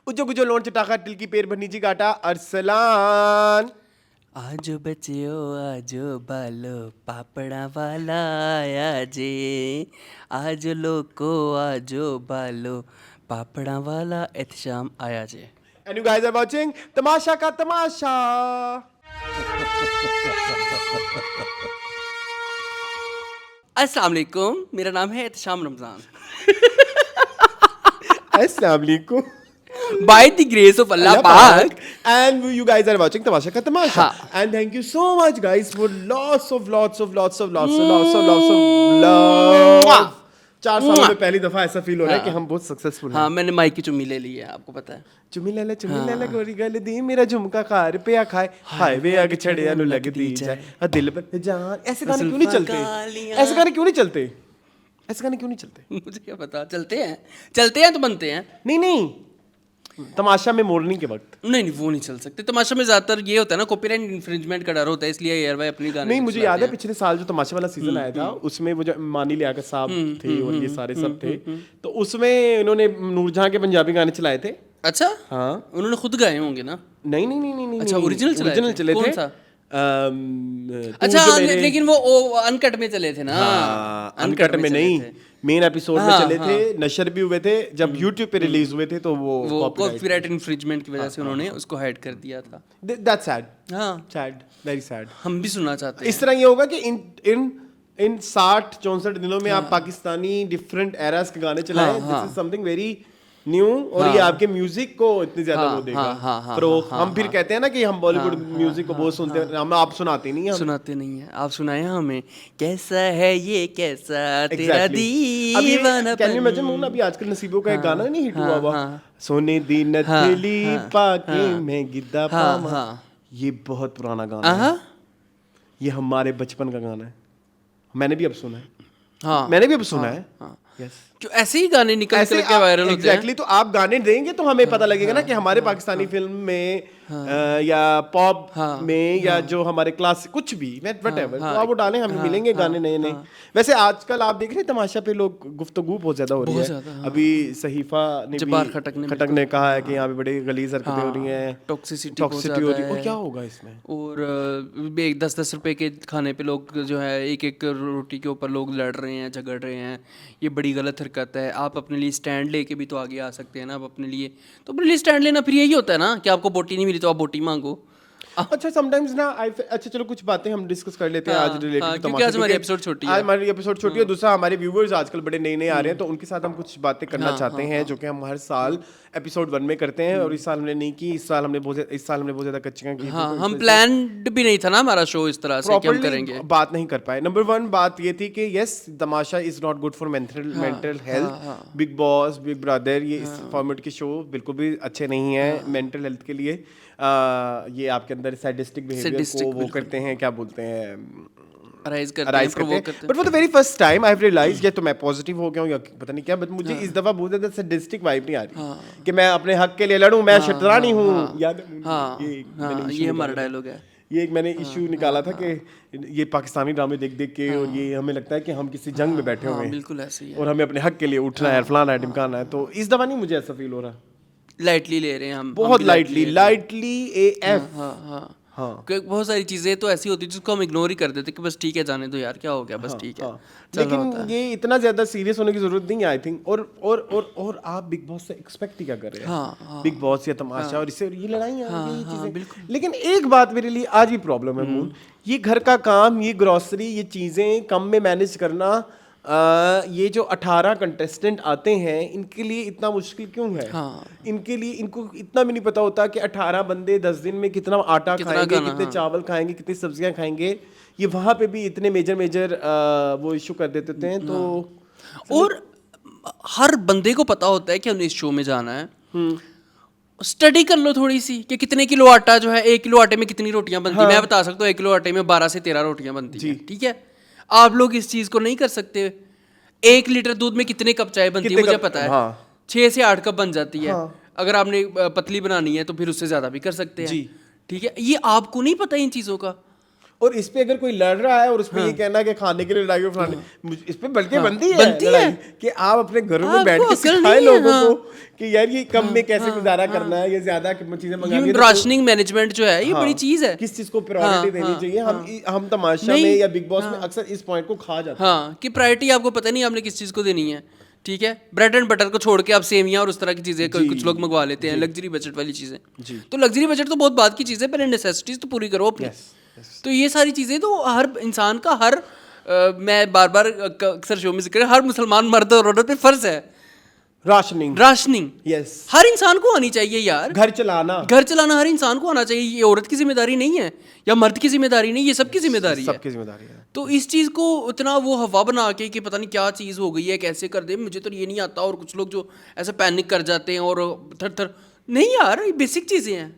उजो गुजो loan चटाका till की पेड़ भरनी जी गाटा अरसलान। आजो बच्चियो आजो बालो पापड़ा वाला आया जे, आज लोको आजो बालो पापड़ा वाला एहतशाम आया जे। And you guys are watching तमाशा का तमाशा। अस्सलाम वालेकुम, मेरा नाम है एहतशाम रमज़ान। अस्सलाम वालेकुम। बाय द ग्रेस ऑफ अल्लाह पाक। And you guys are watching तमाशा का तमाशा। हाँ। And thank you so much guys for lots of love। 4 सालों में पहली दफा ऐसा फील हो रहा है कि हम बहुत सक्सेसफुल हैं। हाँ, मैंने माइक की चुम्मी ले ली है, आपको पता है। चुम्मी ले ले गोरी गल दी मेरा झुमका खा रुपया खाए हाय वे अग छड़िया नु लग दी जाए दिल पर जान। ऐसे गाने क्यों नहीं चलते? ऐसे गाने क्यों नहीं चलते? ऐसे गाने क्यों नहीं चलते? मुझे क्या पता, चलते हैं तो बनते हैं। नहीं तमाशा में मॉर्निंग के वक्त नहीं वो नहीं चल सकते। तमाशा में ज्यादातर ये होता है ना, कॉपीराइट इन्फ्रिंजमेंट का डर होता है, इसलिए यार भाई अपनी गाने नहीं। मुझे याद है पिछले साल जो तमाशा वाला सीजन आया था उसमें वो जो मानी लियाकत साहब थे और ये सारे सब थे, तो उसमें इन्होंने नूरजहां के पंजाबी गाने चलाए थे। अच्छा, हाँ उन्होंने खुद गाए होंगे ना? नहीं। अच्छा, ओरिजिनल चले कौन थे। सा? अच्छा, लेकिन वो अनकट में चले थे ना? अनकट में नहीं, मेन एपिसोड में चले थे, नशर भी हुए थे। जब YouTube पे रिलीज हुए थे तो वो कॉपीराइट इन्फ्रिंजमेंट की वजह से उन्होंने उसको हाइड कर दिया था। That's sad. हाँ, सैड, वेरी सैड। हम भी सुनना चाहते हैं। इस तरह ये होगा कि इन 60-64 दिनों में आप पाकिस्तानी डिफरेंट एरास के गाने चलाएं। This is something very new और ये आपके म्यूजिक को इतनी ज्यादा वो देगा। तो हम फिर कहते हैं ना कि हम बॉलीवुड म्यूजिक को बहुत सुनते हैं, हम आप सुनाते नहीं हैं। सुनाते नहीं है, आप सुनाए हमें। कैसा है ये कैसा तेरा दीवाना। कैन यू इमेजिन अभी आजकल नसीबों का एक गाना नहीं हिट हुआ हुआ, सोने दी नथली पाके में गिद्दा पामा। ये बहुत पुराना गाना है, ये हमारे बचपन का गाना है। मैंने भी अब सुना है। मैंने भी अब सुना है। यस, क्यों ऐसे ही गाने निकल के वायरल होते हैं? एग्जैक्टली। तो आप गाने देंगे तो हमें पता लगेगा ना कि हमारे पाकिस्तानी फिल्म में या पॉप में या जो हमारे क्लास कुछ भी व्हाटएवर, तो आप वो डालें, हमें मिलेंगे गाने नए। वैसे आजकल आप देख रहे हैं तमाशा पे लोग गुफ्तगू बहुत ज्यादा हो रही है। अभी सहीफा ने जब्बार खटक ने कहा है कि यहाँ पे बड़ी गलीज हरकतें हो रही हैं, टॉक्सिसिटी हो रही है। और क्या होगा इसमें? और 10-10 रुपए के खाने पे लोग जो है एक रोटी के ऊपर लोग लड़ रहे हैं, झगड़ रहे हैं। ये बड़ी गलत हरकत है। आप अपने लिए स्टैंड लेके भी तो आगे आ सकते हैं ना। आप अपने लिए स्टैंड लेना फिर यही होता है ना कि आपको बोटी नहीं मिली तो आप बोटी मांगो। अच्छा, समटाइम्स ना अच्छा चलो कुछ बातें हम डिस्कस कर लेते हैं आज रिलेटेड, क्योंकि आज हमारी एपिसोड छोटी है। आज हमारी एपिसोड छोटी है। दूसरा, हमारे व्यूवर्स आजकल बड़े नए आ रहे हैं, तो उनके साथ हम कुछ बातें करना चाहते हैं जो कि हम हर साल एपिसोड 1 में करते हैं और इस साल हमने नहीं की। इस साल हमने बहुत ज्यादा कच्चियां की। हम प्लान्ड भी नहीं था ना हमारा शो इस तरह से कि हम करेंगे, बात नहीं कर पाए। नंबर 1 बात ये थी कि yes, Tamasha is not good for mental health. Big boss, big brother, ये इस फॉर्मेट के शो बिल्कुल भी अच्छे नहीं है मेंटल हेल्थ के लिए। ये आपके अंदर सैडिस्टिक बिहेवियर को वो करते हैं, क्या बोलते हैं, अराइज करते हैं। But for the very first time I have realised, या तो मैं पॉजिटिव हो गया हूं या पता नहीं क्या, बट मुझे इस दफा बहुत ज्यादा सैडिस्टिक वाइब नहीं आ रही कि मैं अपने हक के लिए लड़ूं, मैं शतरानी हूं। याद है ये हमारा डायलॉग है। ये एक मैंने इशू निकाला था कि ये पाकिस्तानी ड्रामे देख के और ये हमें लगता है कि हम किसी जंग में बैठे हुए हैं, बिल्कुल ऐसे ही है, और हमें अपने हक के लिए उठना है, फलाना है, ढिमकाना है। तो इस दफा नहीं मुझे ऐसा फील हो रहा। लाइटली ले रहे हैं हम, बहुत लाइटली AF। हाँ, क्योंकि बहुत सारी चीजें तो ऐसी होती है जिसको हम इग्नोर ही कर देते कि बस ठीक है, जाने दो यार, क्या हो गया, बस ठीक है। लेकिन ये इतना ज्यादा सीरियस होने की जरूरत नहीं है आई थिंक। और आप बिग बॉस से एक्सपेक्ट ही क्या कर रहे हैं? बिग बॉस या तमाशा और इससे ये लड़ाइयाँ, ये चीजें। लेकिन एक बात मेरे लिए आज भी प्रॉब्लम है मून, ये घर का काम, ये ग्रोसरी, ये चीजें कम में मैनेज करना, ये जो 18 कंटेस्टेंट आते हैं इनके लिए इतना मुश्किल क्यों है? इनके लिए, इनको इतना भी नहीं पता होता कि 18 बंदे 10 दिन में कितना आटा खाएंगे, कितने चावल खाएंगे, कितनी सब्जियां खाएंगे। ये वहां पे भी इतने मेजर वो इशू कर देते हैं। तो और हर बंदे को पता होता है कि हमें इस शो में जाना है। स्टडी कर लो थोड़ी सी कि कितने किलो आटा जो है, 1 किलो आटे में कितनी रोटियां बनती है। मैं बता सकता हूँ 1 किलो आटे में 12 से 13 रोटियां बनती है, ठीक है। आप लोग इस चीज को नहीं कर सकते। 1 लीटर दूध में कितने कप चाय बनती है मुझे पता है, 6 से 8 कप बन जाती है। अगर आपने पतली बनानी है तो फिर उससे ज्यादा भी कर सकते हैं, ठीक है। ये आपको नहीं पता इन चीजों का। और इस पे अगर कोई लड़ रहा है और उस पे ये कहना कि खाने के लिए लड़ाई हो फलाने, इस पे बल्कि बनती है लड़ाई कि आप अपने घरों में बैठ के सिखाएं लोगों को कि यार ये कम में कैसे गुजारा करना है, ये ज्यादा चीजें मंगानी है। राशनिंग मैनेजमेंट जो है ये बड़ी चीज है, किस चीज को प्रायोरिटी देनी चाहिए। हम तमाशा में या बिग बॉस में अक्सर इस पॉइंट को खा जाते हैं। हाँ, कि प्रायोरिटी आपको पता नहीं आपने किस चीज को देनी है। ठीक है, ब्रेड एंड बटर को छोड़ के आप सेवियां और उस तरह की चीजें कुछ लोग मंगवा लेते हैं, लग्जरी बजट वाली चीजें। तो लग्जरी बजट तो बहुत बात की चीज है, पहले नेसेसिटीज तो पूरी करो अपनी। तो ये सारी चीजें तो हर इंसान का, मैं बार बार अक्सर शो में जिक्र, हर मुसलमान मर्द और औरत पे फर्ज है राशनिंग। यस, हर इंसान को आनी चाहिए यार। घर चलाना हर इंसान को आना चाहिए। ये औरत की जिम्मेदारी नहीं है या मर्द की जिम्मेदारी नहीं, ये सबकी जिम्मेदारी है। तो इस चीज को उतना वो हवा बना के कि पता नहीं क्या चीज हो गई है, कैसे कर दे, मुझे तो ये नहीं आता, और कुछ लोग जो ऐसे पैनिक कर जाते हैं और थर नहीं यार, ये बेसिक चीजें हैं।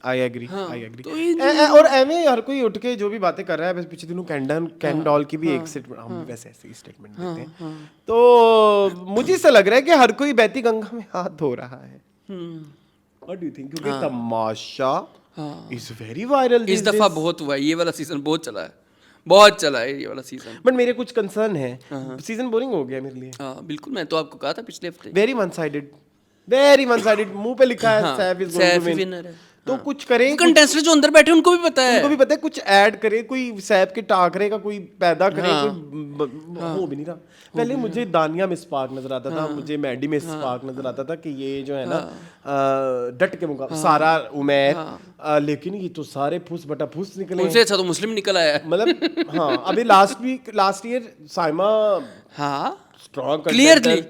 I agree. और एमे हर कोई उठ के जो भी बातें कर रहा है, बस पिछले दिनों कैन डॉल की भी एक स्टेटमेंट, हम भी वैसे ऐसे ही स्टेटमेंट देते हैं, तो मुझे ऐसा लग रहा है कि हर कोई बहती गंगा में हाथ धो रहा है। What do you think? क्योंकि तमाशा इज वेरी वायरल, इस दफा बहुत हुआ है, ये वाला सीजन बहुत चला है ये वाला सीजन। बट मेरे कुछ कंसर्न है, सीजन बोरिंग हो गया मेरे लिए। बिल्कुल, मैं तो आपको कहा था पिछले हफ्ते, वेरी वन साइडेड, मुंह पे लिखा है Saif is going to win, तो कुछ करे। कंटेस्टेंट जो अंदर बैठे उनको भी पता है, कुछ ऐड करे, कोई सैफ के टाकरे का कोई पैदा करे, कोई हो भी नहीं रहा। पहले मुझे दानिया में स्पार्क नजर आता था, मुझे मैडी में स्पार्क नजर आता था कि ये जो है ना डट के मुकाबले सारा उमैर, लेकिन ये तो सारे फूस बटा फूस निकले। उनसे अच्छा तो मुस्लिम निकल आया है। मतलब हाँ, अभी last year Saima clearly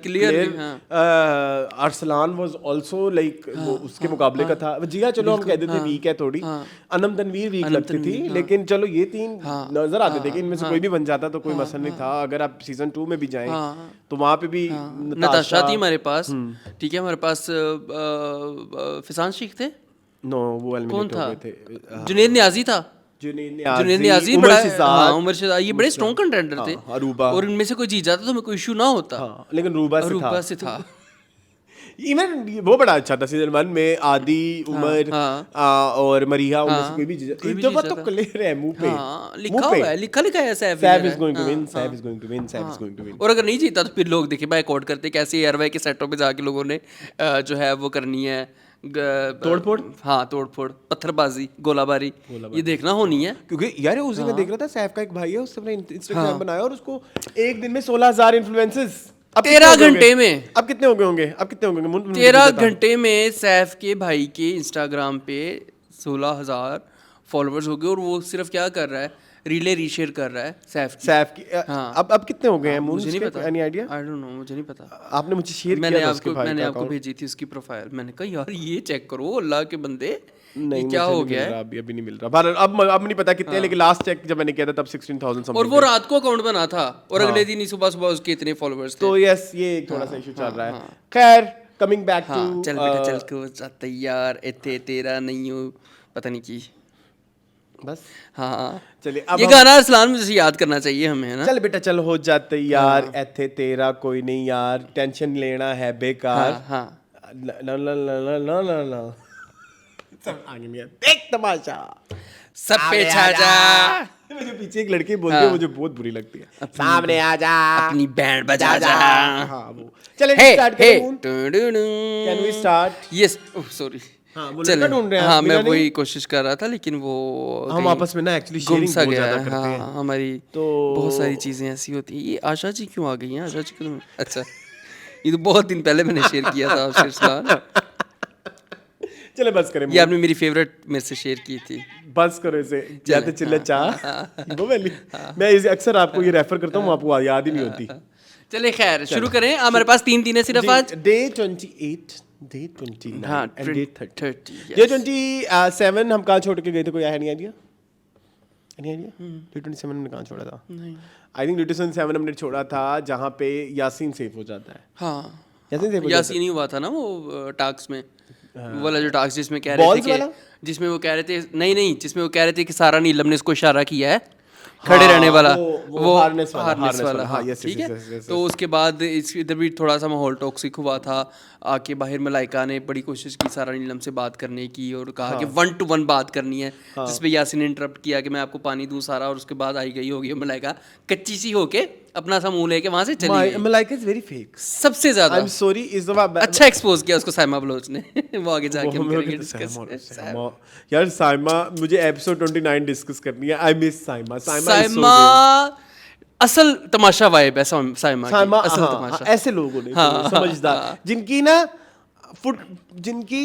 Arsalan was also like उसके मुकाबले का था। जिया चलो हम कहते थे वीक है थोड़ी, अनम तनवीर वीक लगती थी, लेकिन चलो ये तीन नजर आते थे कि इनमें से कोई भी बन जाता तो कोई मसला नहीं था। अगर आप सीजन 2 में भी जाएं तो वहां पे भी नताशा थी हमारे पास, ठीक है, हमारे पास फिसान शेख थे, नो वो एलिमिनेट हो गए थे, जुनैद नियाजी था, जुनैद नियाजी उमर शिजाद, ये बड़े स्ट्रॉन्ग कंटेंडर थे, और इनमें से कोई जीत जाता तो हमें कोई इशू ना होता। लेकिन रूबा से था। इवन वो बड़ा अच्छा था सीजन 1 में, आदि, उमर और मरिया, उनमें से कोई भी जीत जब तो क्लियर है मुंह पे, लिखा हुआ है, लिखा है Saif is going to win. और अगर नहीं जीता तो फिर लोग देखिए बायकॉट करते, कैसे एयरवे के सेटों पे जाके लोगों ने जो है वो करनी है तोड़फोड़, पत्थरबाजी, गोलाबारी, ये देखना होनी है। क्योंकि यार उसी में देख रहा था, सैफ का एक भाई है, उसने अपना इंस्टाग्राम बनाया और उसको एक दिन में 16,000 इन्फ्लुएंसर्स 13 घंटे में। अब कितने हो गए होंगे 13 घंटे में सैफ के भाई के इंस्टाग्राम पे 16,000 फॉलोअर्स हो गए, और वो सिर्फ क्या कर रहा है, रीले रीशेयर कर रहा है सैफ की। अब कितने हो गए हैं? मुझे नहीं पता, any idea? I don't know, मुझे नहीं पता। आपने मुझे शेयर किया था उसके भाई का, मैंने आपको भेजी थी उसकी प्रोफाइल, मैंने कहा यार ये चेक करो अल्लाह के बंदे, नहीं क्या हो गया है? अभी नहीं मिल रहा, अब नहीं पता कितने, लेकिन लास्ट चेक जब मैंने किया था तब 16,000 समथिंग, और वो रात को अकाउंट बना था और अगले दिन ही सुबह उसके इतने फॉलोअर्स थे। तो यस, ये एक थोड़ा सा इशू चल रहा है। खैर, कमिंग बैक टू चल बेटा चल को तैयार इतने तेरा नहीं हो पता नहीं की, बस हाँ चलिए, अब ये गाना अरसलान मुझे याद करना चाहिए हमें, है ना? चल बेटा चल हो जाते यार, एथे तेरा कोई नहीं यार, टेंशन लेना है बेकार, सब आगे नहीं, देख तमाशा सब पे छा जा। मुझे पीछे एक लड़की बोलती है, मुझे बहुत बुरी लगती है, सामने आ जा, अपनी बैंड बजा जा। हाँ वो चले स्टार्ट करें। Can we start? Yes, sorry, हाँ मैं वही कोशिश कर रहा था, लेकिन वो हम आपस में ना एक्चुअली शेयरिंग बहुत ज्यादा करते हैं, हमारी तो बहुत सारी चीजें ऐसी होती हैं। ये आशा जी क्यों आ गई हैं? आशा जी को अच्छा, ये तो बहुत दिन पहले मैंने शेयर किया था आपसे। चले बस करें, ये आपने मेरी फेवरेट में से शेयर की थी, बस करो इसे, जाते चिल्ले चाह वो वाली। मैं इसे अक्सर आपको ये रेफर करता हूँ, आपको याद ही नहीं होती। चले खैर शुरू करें, हमारे पास 3 है सिर्फ आज। डे 28, डे 29, हाँ, एंड डे 30। डे 27 हम कहाँ छोड़ के गए थे? कोई आया नहीं आइडिया? डे 27 हमने कहाँ छोड़ा था? आई थिंक डे 27 हमने छोड़ा था जहाँ पे यासीन सेफ हो जाता है। हाँ, यासीन ही हुआ था ना वो टास्क में, वाला जो टास्क जिसमें कह रहे थे कि, जिसमें वो कह रहे थे नहीं जिसमें वो कह रहे थे कि सारा नीलम ने इसको इशारा किया है खड़े रहने वाला, वो हार्नेस वाला, हाँ, ठीक है। तो उसके बाद इधर भी थोड़ा सा माहौल टॉक्सिक हुआ था। आके बाहर मलाइका ने बड़ी कोशिश की सारा नीलम से बात करने की और कहा कि 1 to 1 बात करनी है, जिस पे यासिन ने इंटरप्ट किया कि मैं आपको पानी दूं सारा, और उसके बाद आई गई होगी मलाइका कच्ची सी होके अपना सा मुंह लेके वहां से चली गई। मलाइका इज वेरी फेक, सबसे ज्यादा। आई एम सॉरी, इस दफा अच्छा एक्सपोज किया उसको साइमा बलोच ने। वो आगे जाके हम करेंगे डिस्कस। यार साइमा, मुझे एपिसोड 29 डिस्कस करनी है। I miss Saima. साइमा असल तमाशा वाइब है साइमा की, असल तमाशा। ऐसे लोगों ने समझदार, जिनकी ना जिनकी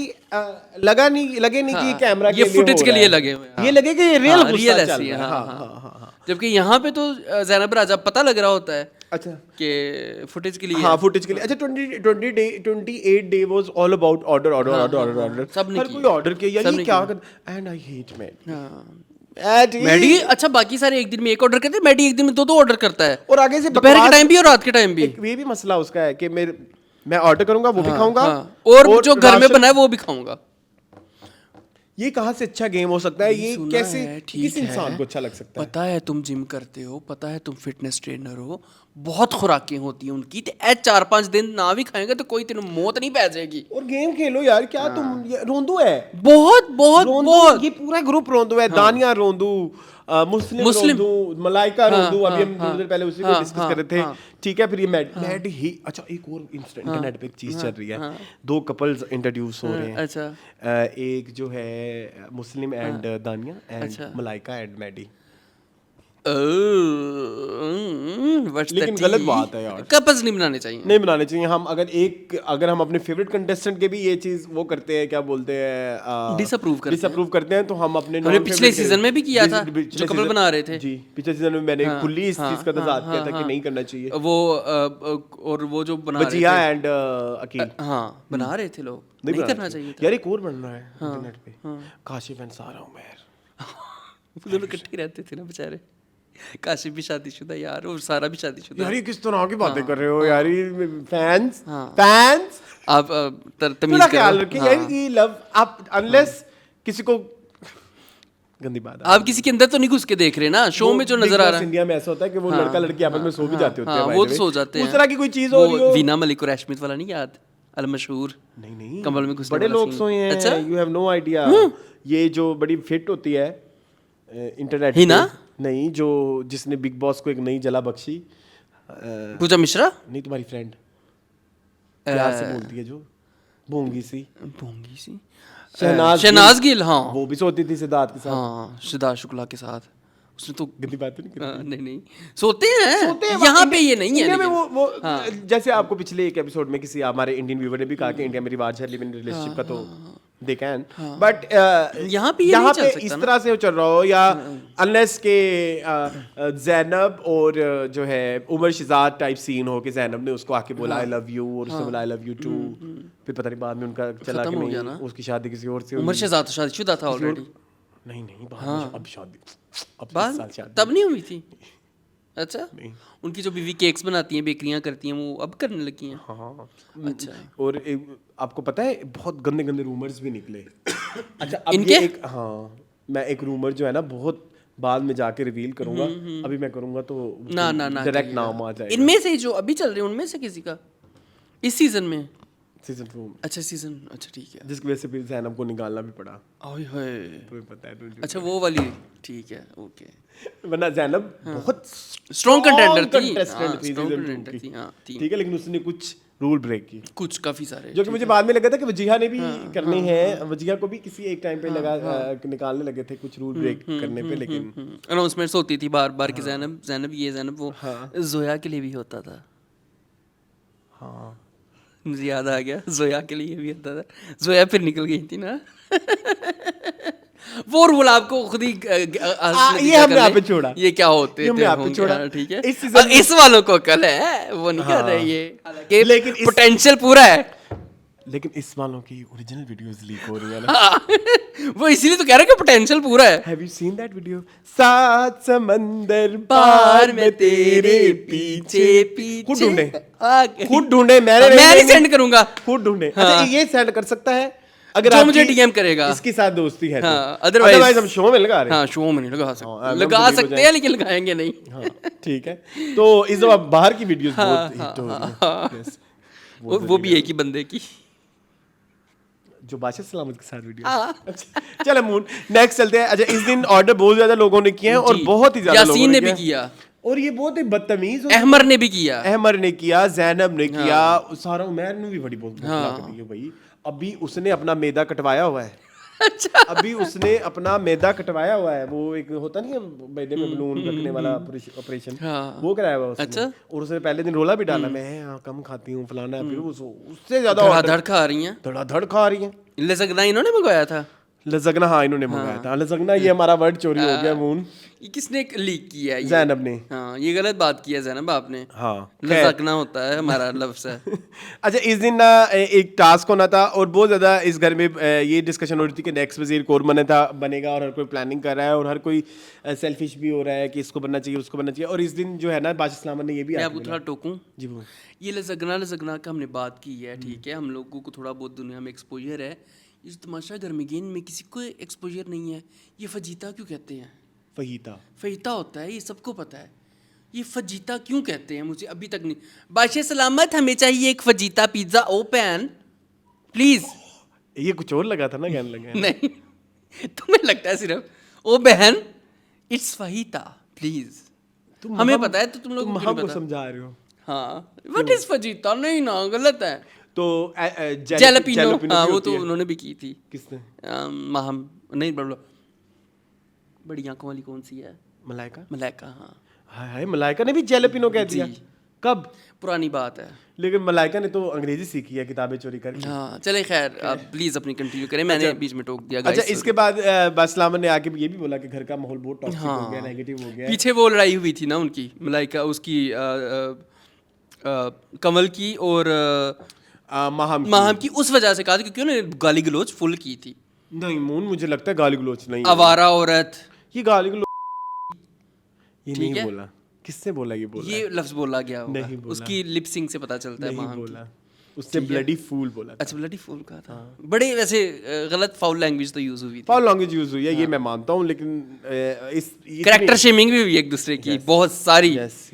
लगे नहीं कि कैमरा ये फुटेज के लिए लगे हुए हैं, ये लगे कि ये रियल रियल ऐसी है। जबकि यहाँ पे तो ज़ैनब राजा पता लग रहा होता है अच्छा कि फुटेज के लिए, हाँ फुटेज के लिए। अच्छा 28 day was all about order. सब ने हर कोई ऑर्डर किया यार, ये क्या कर, एंड आई हेट मैडी। अच्छा बाकी सारे एक दिन में एक ऑर्डर करते हैं, मैडी एक दिन में 2 ऑर्डर करता है, और आगे से दोपहर के टाइम भी और रात के टाइम भी। ये भी मसला उसका है कि मैं ऑर्डर करूंगा, वो भी खाऊंगा, और जो घर में बना है वो भी खाऊंगा। ये कहाँ से अच्छा गेम हो सकता है? ये कैसे किस इंसान को अच्छा लग सकता है? पता है तुम जिम करते हो, पता है तुम फिटनेस ट्रेनर हो, बहुत खुराकें होती हैं उनकी, तो 4-5 दिन ना भी खाएंगे तो कोई तेन मौत नहीं पै जाएगी। और गेम खेलो यार, क्या तुम रोंदू है, बहुत बहुत बहुत, ये पूरा ग्रुप रोंदू है। दानिया रोंदू, मुस्लिम रोंदू, मलाइका रोंदू, अभी हम थोड़ी देर पहले उसी को डिस्कस कर रहे थे, ठीक है। फिर ये मैड ही, अच्छा एक और इंटरनेट पे एक चीज चल रही है, 2 कपल्स इंट्रोड्यूस हो रहे हैं। अच्छा एक जो है मुस्लिम एंड दानिया, एंड मलाइका एंड मैडी। लेकिन गलत बात है यार, कपल्स नहीं बनाने चाहिए, नहीं बनाने चाहिए। हम अगर हम अपने फेवरेट कंटेस्टेंट के भी ये चीज वो करते हैं, क्या बोलते हैं, डिसअप्रूव करते हैं, तो हम अपने पिछले सीजन में भी किया था जो कपल बना रहे थे। जी पिछले सीजन में मैंने खुली इस चीज का तजाद किया था कि नहीं करना चाहिए। वो और वो जो बना रहे थे एंड अकील, हाँ बना रहे थे लोग, नहीं करना चाहिए यार। एक और बन रहा है इंटरनेट पे, काशिफ एंड सारा उमर, दोनों इकट्ठे रहते थे ना बेचारे। काशिफ भी शादीशुदा यार, और सारा भी शादीशुदा। यार ये किस तरह की बातें कर रहे हो यार, फैंस आप तमीज ख्याल रखें यार। ये लव आप अनलेस किसी को, गंदी बात है, आप किसी के अंदर तो नहीं घुस के देख रहे ना, शो में जो नजर आ रहा है। इंडिया में ऐसा होता है कि वो लड़का लड़की आपस में सो भी जाते होते हैं, वो तो सो जाते हैं। उस तरह की कोई चीज हो रही हो। वीना मलिक और रश्मित वाला नहीं याद, अल मशहूर, नहीं कमल में घुसने बड़े लोग सोए हैं। अच्छा यू हैव नो आइडिया। ये जो बड़ी फिट होती है इंटरनेट ही ना, नहीं जो जिसने बिग बॉस को एक नई जला बख्शी, पूजा मिश्रा नहीं, तुम्हारी फ्रेंड प्यार से बोलती है जो भोंगी सी शहनाज गिल, हाँ वो भी सोती थी सिद्धार्थ के साथ, हाँ सिद्धार्थ शुक्ला के साथ। उसने तो गंदी बात नहीं की। नहीं सोते हैं यहाँ पे, ये नहीं है वो जैसे आपको पिछले एक एपिसोड में किसी हमारे इंडियन व्यूअर ने भी कहा कि इंडिया में रिवाज है लिव इन रिलेशनशिप का, तो दे कैन, बट यहाँ पे इस तरह से चल रहा हो, या अनलेस के ज़ैनब और जो है उमर शहजाद टाइप सीन हो कि ज़ैनब ने उसको आके बोला आई लव यू और उसने बोला आई लव यू टू, फिर पता नहीं बाद में उनका चला कि नहीं उसकी शादी किसी और से। उमर शहजाद तो शादीशुदा था ऑलरेडी। नहीं अब शादी, अब तब नहीं हुई थी। अच्छा उनकी जो बीवी केक्स बनाती हैं, बेकरियां करती हैं, वो अब करने लगी हैं। हाँ अच्छा और आपको पता है बहुत गंदे गंदे रूमर्स भी निकले। अच्छा अब इनके? हाँ मैं एक रूमर जो है ना बहुत बाद में जाके रिवील करूंगा, अभी मैं करूंगा तो ना डायरेक्ट नाम आ जाएगा। इनमें से जो अभी चल रहे हैं उनमें से किसी का इस सीजन में, सीजन 2। अच्छा सीजन, अच्छा ठीक है, जिसकी वजह से फिर ज़ैनब को निकालना भी पड़ा। ओए होए तुम्हें पता है तुझे। अच्छा वो वाली, ठीक है ओके। वरना ज़ैनब बहुत स्ट्रॉन्ग कंटेंडर थी, ठीक है, लेकिन उसने कुछ रूल ब्रेक की, कुछ काफी सारे, जो कि मुझे बाद में लगा था कि वजीहा ने भी करनी है। वजीहा को भी किसी एक टाइम पे लगा निकालने लगे थे कुछ रूल ब्रेक करने पे, लेकिन अनाउंसमेंट्स होती थी बार बार कि ज़ैनब ये ज़ैनब वो, जोया के लिए भी होता था। हाँ मुझे याद आ गया, जोया के लिए भी होता था। जोया फिर निकल गई थी ना। वो रूल आपको खुद ही ये हमने आप पे छोड़ा, ये क्या होते हमने आप पे छोड़ा, ठीक है। इस वालों को कल है, वो नहीं कर रहे ये, लेकिन पोटेंशियल पूरा है, लेकिन इस वालों की ओरिजिनल वीडियोस लीक हो रही है ना। वो इसीलिए तो कह रहे हैं कि पोटेंशियल पूरा है। Have you seen that video, 7 समंदर पार में तेरे पीछे खुद ढूंढे, मैंने नहीं सेंड करूंगा, खुद ढूंढे। अच्छा ये सेंड कर सकता है अगर जो मुझे डीएम करेगा इसके साथ दोस्ती है, हाँ, अदरवाइज हम शो में लगा रहे हैं। हाँ, शो में नहीं लगा सकते, हाँ, लगा सकते हैं लेकिन लगाएंगे नहीं। हाँ, ठीक है। तो इस दफा बाहर की वीडियोस बहुत हिट हो रही हैं। Yes, वो भी एक ही बंदे की, जो बादशाह सलामत के साथ वीडियो। अच्छा, चलो मून नेक्स्ट चलते हैं। अच्छा, इस दिन ऑर्डर बहुत ज्यादा लोगों ने किए हैं और बहुत ही ज्यादा लोगों यासीन ने भी किया, और ये बहुत ही बदतमीज, अहमर ने भी किया, अहमर ने किया, जैनब ने किया, सारा उमैर ने भी बड़ी बहुत लगती है भाई। अभी उसने अपना मैदा कटवाया हुआ है। अच्छा, अभी उसने अपना मैदा कटवाया हुआ है, वो एक होता नहीं है मैदे में बलून रखने वाला ऑपरेशन, वो कराया हुआ उसने। अच्छा। और उसने पहले दिन रोला भी डाला, मैं कम खाती हूँ फलाना, फिर उससे ज्यादा धड़ाधड़ खा रही हैं, धड़ाधड़ खा रही है। लजगना इन्होंने मंगवाया था, लजगना, हाँ इन्होंने मंगाया था लजगना। ये हमारा वर्ड चोरी हो गया मून। ये किसने लीक किया है? जैनब ने। हाँ, ये गलत बात की है जैनब आपने। हाँ, लजगना होता है हमारा लफ्ज़ है। अच्छा, इस दिन ना एक टास्क होना था और बहुत ज़्यादा इस घर में ये डिस्कशन हो रही थी कि नेक्स्ट वजीर कौन बनेगा, और हर कोई प्लानिंग कर रहा है और हर कोई सेल्फिश भी हो रहा है कि इसको बनना चाहिए, उसको बनना चाहिए। और इस दिन जो है ना बादशाह सलामत ने ये भी मैं आपको थोड़ा टोकूं जी, वो ये लजगना का हमने बात की है, ठीक है, हम लोगों को थोड़ा बहुत दुनिया में एक्सपोजर है। इस तमाशा घर में गेन में किसी को एक्सपोजर नहीं है। ये फजीता क्यों कहते हैं? फहीता होता है, ये सबको पता है। ये फजीता क्यों कहते हैं मुझे अभी तक नहीं। बादशाह सलामत, हमें चाहिए एक फजीता पिज्ज़ा ओपन प्लीज। ये कुछ और लगा था ना, कहने लगा नहीं, तुम्हें लगता है सिर्फ ओ बहन, इट्स फहीता प्लीज। हमें पता है, तो तुम लोग हमको समझा रहे हो। हाँ, व्हाट इज फजीता? नहीं ना, गलत है। तो जैलपिनो, हाँ वो तो उन्होंने भी की थी। किसने? महम नहीं, बड़ी आंखों वाली कौन सी है? मलाइका, हाँ। हाय, मलाइका ने भी जैलपिनो कह दिया? कब? पुरानी बात है। लेकिन मलाइका ने तो अंग्रेजी सीखी है किताबें चोरी करके। हाँ, चले खैर, आप प्लीज अपनी कंटिन्यू करें, मैंने बीच में टोक दिया। अच्छा, इसके बाद बादशाह ने आके ये भी बोला कि घर का माहौल बहुत टॉक्सिक हो गया, नेगेटिव हो गया। पीछे वो लड़ाई हुई थी ना उनकी, मलाइका उसकी कमल की और माहम की, उस वजह से कहा था क्योंकि उन्होंने गाली गलोच फुल की थी। नहीं मून, मुझे लगता है गाली गलोच नहीं, आवारा औरत, ये गाली गलोच ये नहीं बोला। किसने बोला? ये लफ्ज बोला गया होगा, नहीं बोला। उसकी लिप सिंक से पता चलता है। नहीं बोला, उससे ब्लडी फूल बोला। अच्छा, ब्लडी फूल का था। बड़े वैसे गलत फाउल लैंग्वेज तो यूज हुई थी। फाउल लैंग्वेज यूज हुई है, ये मैं मानता हूँ, लेकिन इस कैरेक्टर शेमिंग भी हुई एक दूसरे की बहुत सारी। यस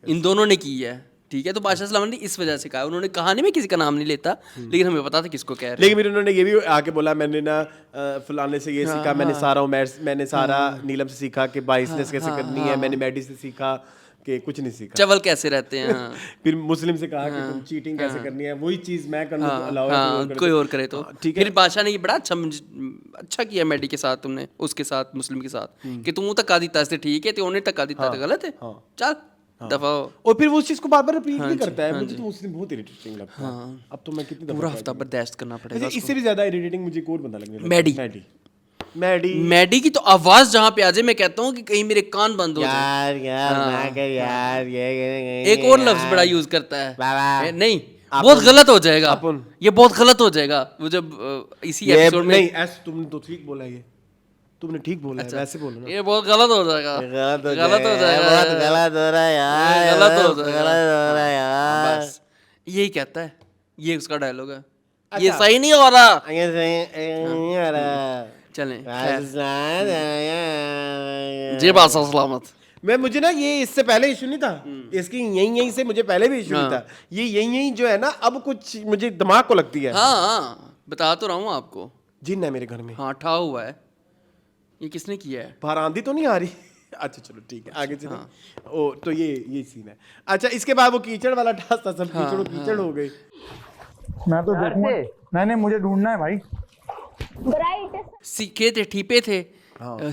इन दोनों ने की है, ठीक है। तो बादशाह सलामत ने इस वजह से कहा, उन्होंने कहानी में किसी का नाम नहीं लेता, लेकिन हमें पता था किसको कह रहे हैं। लेकिन फिर उन्होंने ये भी आके बोला, मैंने ना फलाने से ये सीखा, मैंने सारा नीलम से सीखा कि बाइसनेस कैसे करनी है, मैंने मैडी से सीखा कि कुछ नहीं सीखा, चवल कैसे रहते हैं। फिर मुस्लिम से कहा कि तुम चीटिंग कैसे करनी है, वही चीज मैं करने को अलाउ है, कोई और करे तो ठीक है। फिर बादशाह ने ये बड़ा अच्छा किया मैडी के साथ, तुमने उसके साथ मुस्लिम के साथ कि तुम धक्का दिता से ठीक है, तो उन्हें धक्का दिता तो गलत है, चल दफा। और फिर वो उस चीज को बार बार रिपीट भी करता है। मुझे तो मुस्लिम बहुत इरिटेटिंग लगता है। अब तो मैं कितनी पूरा हफ्ता बर्दाश्त करना पड़ेगा। इससे भी ज्यादा इरिटेटिंग मुझे कोई बंदा लगने लगा, मैडी की तो आवाज जहाँ पे आ जाए, मैं कहता हूँ कि कहीं मेरे कान बंद हो जाए। यार एक और लफ्ज बड़ा यूज करता है, नहीं बहुत गलत हो जाएगा, ये बहुत गलत हो जाएगा। वो जब इसी एपिसोड में, नहीं ऐसे तुमने तो ठीक बोला, ये तुमने ठीक बोला है, वैसे बोलो ना। ये बहुत गलत हो जाएगा, गलत हो रहा है यार, गलत हो जाएगा। बस यही कहता है, ये उसका डायलॉग है। ये सही नहीं हो रहा, ये सही नहीं हो रहा। चलें, जी बादशाह सलामत। मुझे ना ये इससे पहले इशू नहीं था, इसकी यहीं से मुझे पहले भी इशू नहीं था। ये यहीं जो है ना, अब कुछ मुझे दिमाग को लगती है। हाँ, बता तो रहा हूँ आपको, जिन है मेरे घर में। हाँ, ठा हुआ है। ये किसने किया है? बाहर आंधी तो नहीं आ रही? अच्छा चलो ठीक है, आगे चलो। ओ तो ये सीन है। अच्छा, इसके बाद वो कीचड़ वाला टास्क था, सब कीचड़ हो गई। मैं तो देखूंगा, नहीं मुझे ढूंढना है भाई। सिक्के थे, ठीपे थे,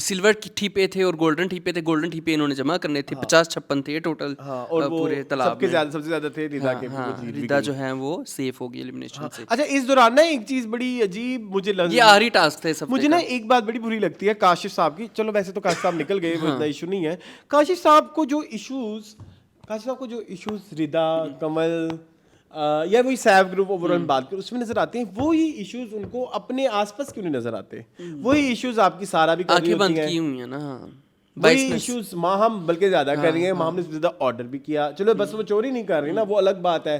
सिल्वर की ठीपे थे और गोल्डन ठीपे थे। गोल्डन ठीपे इन्होंने जमा करने थे, 50-56 थे टोटल। और पूरे तालाब में सबसे ज्यादा थे रिदा के। रिदा जो है वो सेफ हो गई एलिमिनेशन से। अच्छा, इस दौरान ना एक चीज बड़ी अजीब मुझे लगी, ये आखिरी टास्क थे सब। मुझे ना एक बात बड़ी बुरी लगती है काशिफ साहब की। चलो वैसे तो काशिफ साहब निकल गए, इतना इशू नहीं है। काशिफ साहब को जो इश्यूज रिदा, कमल या वही सैफ ग्रुप ओवरऑल बात करें उसमें नजर आते हैं, वही इश्यूज उनको अपने आसपास क्यों नहीं नजर आते? वही इश्यूज आपकी सारा भी कर रही होती बंद की हुई है ना। वही इश्यूज माहम बल्कि ज्यादा कर रही है। माहम ने ज्यादा ऑर्डर भी किया, चलो बस वो चोरी नहीं कर रही ना, वो अलग बात है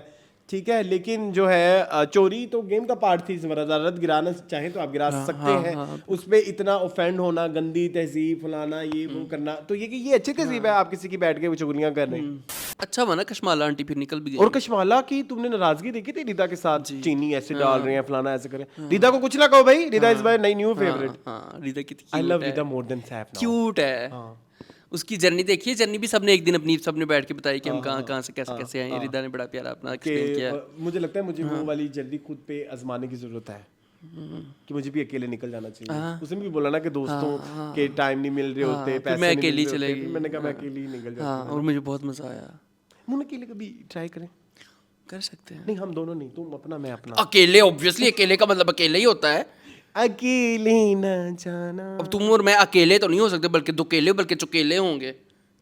ठीक है, लेकिन जो है चोरी तो गेम का पार्ट थी, वजारत गिराना चाहे तो आप गिरा सकते हैं, उसपे इतना ऑफेंड होना, गंदी तहजीब फलाना ये वो करना, तो ये अच्छी तहजीब है, आप किसी की बैठ के वो चुगलियां कर रहे हैं। अच्छा हुआ ना कशमाला आंटी फिर निकल भी गई। और कशमाला की तुमने नाराजगी देखी थी रिदा के साथ, चीनी ऐसे डाल रहे हैं फलाना ऐसे कर रहे हैं, रिदा को कुछ ना कहो भाई, Rida is my new favourite. हाँ रिदा कितनी I love Rida more than Saif now. Cute है। उसकी जर्नी देखिए, जर्नी भी सबने एक दिन अपनी सबने बैठ के बताई कि हम कहाँ से कैसे कैसे आए। रिदा ने बड़ा प्यारा अपना एक्सप्लेन किया। मुझे लगता है मुझे वो वाली जर्नी खुद पे आजमाने की जरूरत है कि मुझे भी अकेले निकल जाना चाहिए। उसने भी बोला ना कि दोस्तों के टाइम नहीं मिल रहे होते, पैसे मैं नहीं अकेली मिल रहे चलेगी। होते, मैंने कहा मैं अकेली ही निकल जाती हूँ। और मुझे बहुत मजा आया। हम अकेले कभी ट्राई करें? कर सकते हैं। नहीं हम दोनों नहीं, तुम अपना मैं अपना। अकेले ऑब्वियसली, अकेले का मतलब अकेले ही होता है। अकेले न जाना। अब तुम और मैं अकेले तो नहीं हो सकते, बल्कि दो केले बल्कि चुकेले होंगे।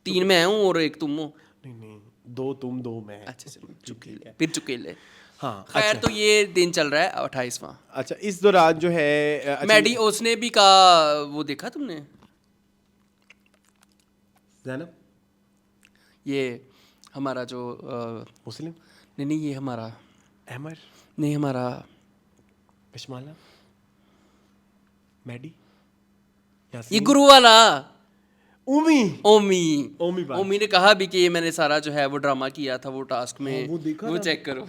3 मैं हूँ और 1 तुम हो। नहीं 2 तुम 2 मैं। अच्छा चलो चुकेले, फिर चुकेले। हाँ खैर तो ये दिन चल रहा है 28वां। अच्छा, इस दौरान जो है मैडी उसने भी कहा, वो देखा तुमने ज़ैनब ये हमारा जो मुस्लिम नहीं ये हमारा अहमर नहीं हमारा कशमाला मैडी ये गुरु वाला ओमी ओमी ने कहा भी कि ये मैंने सारा जो है वो ड्रामा किया था वो टास्क में। वो देखा वो चेक करो,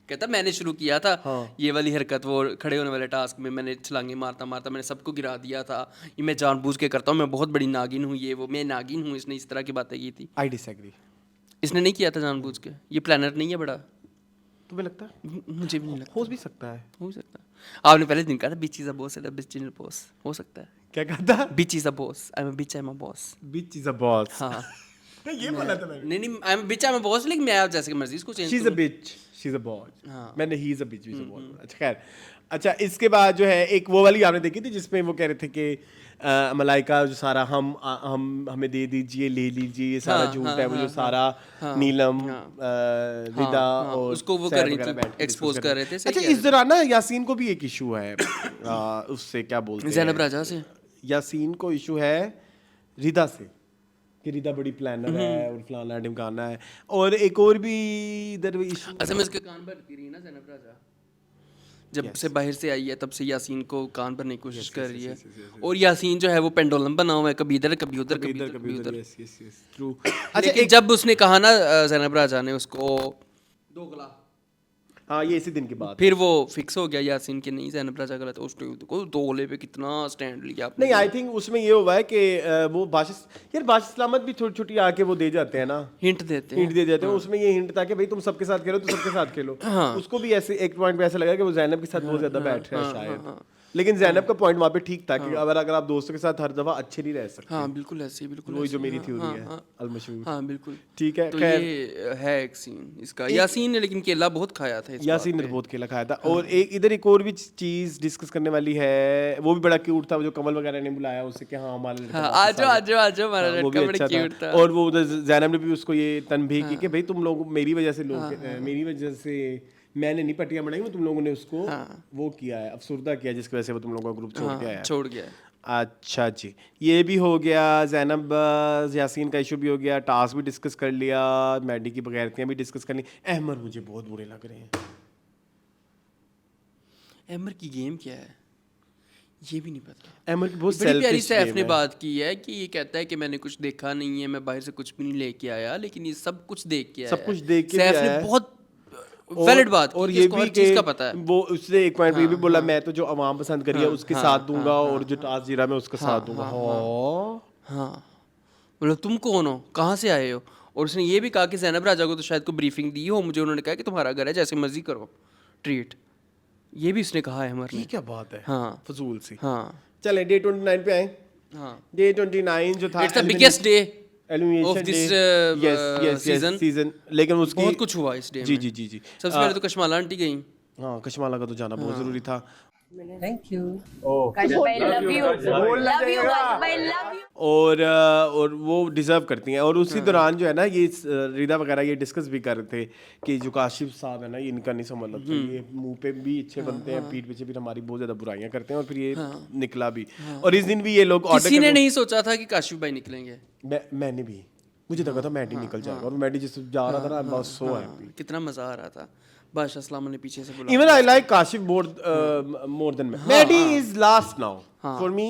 कहता मैंने शुरू किया था। ये वाली हरकत वो खड़े होने वाले टास्क में मैंने छलांगे मारता मारता मैंने सबको गिरा दिया था। ये मैं जानबूझ के करता हूँ, मैं बहुत बड़ी नागिन हूँ, ये वो मैं नागिन हूँ। इसने इस तरह की बातें की थी। I disagree. इसने नहीं किया था जानबूझ के, ये प्लानर नहीं है बड़ा। तुम्हें लगता है? मुझे भी नहीं लगता। हो भी सकता है। हो सकता है। आपने पहले दिन कहा था bitch is a boss and bitch is a boss. हो सकता है। क्या कहा था? Bitch is a boss, I am a bitch, I am a boss. Bitch is a boss. हाँ ये बोला था मैंने। नहीं I am bitch, I am a boss, लेकिन मैं आप जैसे कि मर्जी इसको change she is a bitch, she is a boss. मैंने he is a bitch, he is a boss. अच्छा खैर, अच्छा इसके बाद जो है एक वो वाली आपने देखी थी जिसमें वो कह रहे थे कि मलाइका जो सारा हम हमें दे दीजिए, ले लीजिए, ये सारा झूठ है, वो जो सारा नीलम रिदा और उसको वो कर रही थी, एक्सपोज कर रहे थे। अच्छा इस दौरान ना यासीन को भी एक इशू है उससे क्या बोलते हैं, ज़ैनब राजा से। यासीन को इशू है रिदा से कि रिदा बड़ी प्लानर है और फलाना ढिमकाना है, और एक और भी इधर इशू। अच्छा मैं उसके कान भरती रही ना ज़ैनब राजा, जब से बाहर से आई है तब से यासीन को कान भरने की कोशिश कर रही है। और यासीन जो है वो पेंडुलम बना हुआ है, कभी इधर कभी उधर कभी इधर कभी उधर। ट्रू। अच्छा जब उसने कहा ना ज़ैनब राजा ने उसको दोगला, हाँ ये इसी दिन की बात। फिर वो फिक्स हो गया यासीन के नहीं ज़ैनब राजा गलत। उसने को दोगले पे कितना स्टैंड लिया आपने। नहीं आई थिंक उसमें ये हुआ है कि वो बाशिश सलामत भी छोटी छोटी आके वो दे जाते हैं ना, हिंट दे जाते हैं। उसमें ये हिंट था कि भाई तुम सबके साथ खेलो तो सबके साथ खेलो। उसको भी ऐसे एक पॉइंट पे ऐसा लगा कि वो ज़ैनब के साथ बहुत ज्यादा बैठ रहा है शायद, लेकिन ज़ैनब का पॉइंट वहाँ पे ठीक था कि अगर आप दोस्तों के साथ हर दफा अच्छे नहीं रह सकते। हाँ बिल्कुल ऐसे ही, बिल्कुल वही जो मेरी थ्योरी है अलमशहूर। हाँ बिल्कुल ठीक है। तो ये है एक सीन इसका। यासीन ने लेकिन केला बहुत खाया था। यासीन ने बहुत केला खाया था। और एक इधर एक और भी चीज डिस्कस करने वाली है, वो भी बड़ा क्यूट था, जो कमल वगैरह ने बुलाया उससे कि हाँ हमारा लड़का आजो हमारा लड़का बड़ा क्यूट था। और वो ज़ैनब ने भी उसको ये तनबीह की कि भाई तुम लोग मेरी वजह से मेरी वजह से मैंने नहीं पट्टियां बनाई, वो तुम लोगों ने उसको वो किया है, अफसुर्दा किया, जिसकी वजह से वो तुम लोगों का ग्रुप छोड़ गया है। अच्छा जी, ये भी हो गया। ज़ैनब यासीन का इशू भी हो गया, टास्क भी डिस्कस कर लिया, मैडी की बगैरतियाँ भी डिस्कस कर ली। अहमर मुझे बहुत बुरे लग रहे हैं। अहमर की गेम क्या है ये भी नहीं पता। अहमर की बहुत बड़ी प्यारी सैफ ने बात की है कि ये कहता है कि मैंने कुछ देखा नहीं है, मैं बाहर से कुछ भी नहीं लेके आया, लेकिन ये सब कुछ देख के आया। सब कुछ देख के सैफ ने बहुत वैलिड बात और की, ये भी चीज का पता है। वो उसने एक पॉइंट पे भी बोला मैं तो जो आवाम पसंद करी है उसके साथ दूंगा और जो टास्क जीरा मैं उसका साथ दूंगा। हाँ बोलो तुम कौन हो, कहाँ से आए हो। और उसने ये भी कहा कि ज़ैनब राजा को तो शायद को ब्रीफिंग दी हो, मुझे उन्होंने कहा कि तुम्हारा घर है जैसे मर्जी करो ट्रीट। ये भी उसने कहा है अमर ने। क्या बात है। हाँ फजूल सी। हाँ चले डे 29 पे आए। हाँ डे 29 जो था it's the biggest day of this season, लेकिन उसकी बहुत कुछ हुआ इस डे में। जी सबसे पहले तो कशमाला आंटी गई। हाँ कशमाला का तो जाना बहुत जरूरी था। Thank you. और वो डिजर्व करती हैं। और उसी दौरान जो है ना ये रिदा वगैरह ये डिस्कस भी कर रहे थे कि जो काशिफ साहब है ना ये इनका नहीं समझ लगता, ये मुंह पे भी अच्छे बनते हैं, पीठ पीछे भी हमारी बहुत ज्यादा बुराइयां करते हैं, और फिर ये निकला भी। और इस दिन भी ये लोग किसी ने नहीं सोचा था कि काशिफ भाई निकलेंगे। मैंने भी, मुझे लगा था मैडी निकल जाएगा, और मैडी जिस जा रहा था ना बस सो हैप्पी। कितना मजा आ रहा था, बादशाह सलाम ने पीछे से बोला Even I like Kashif more than Mehdi is last now for me.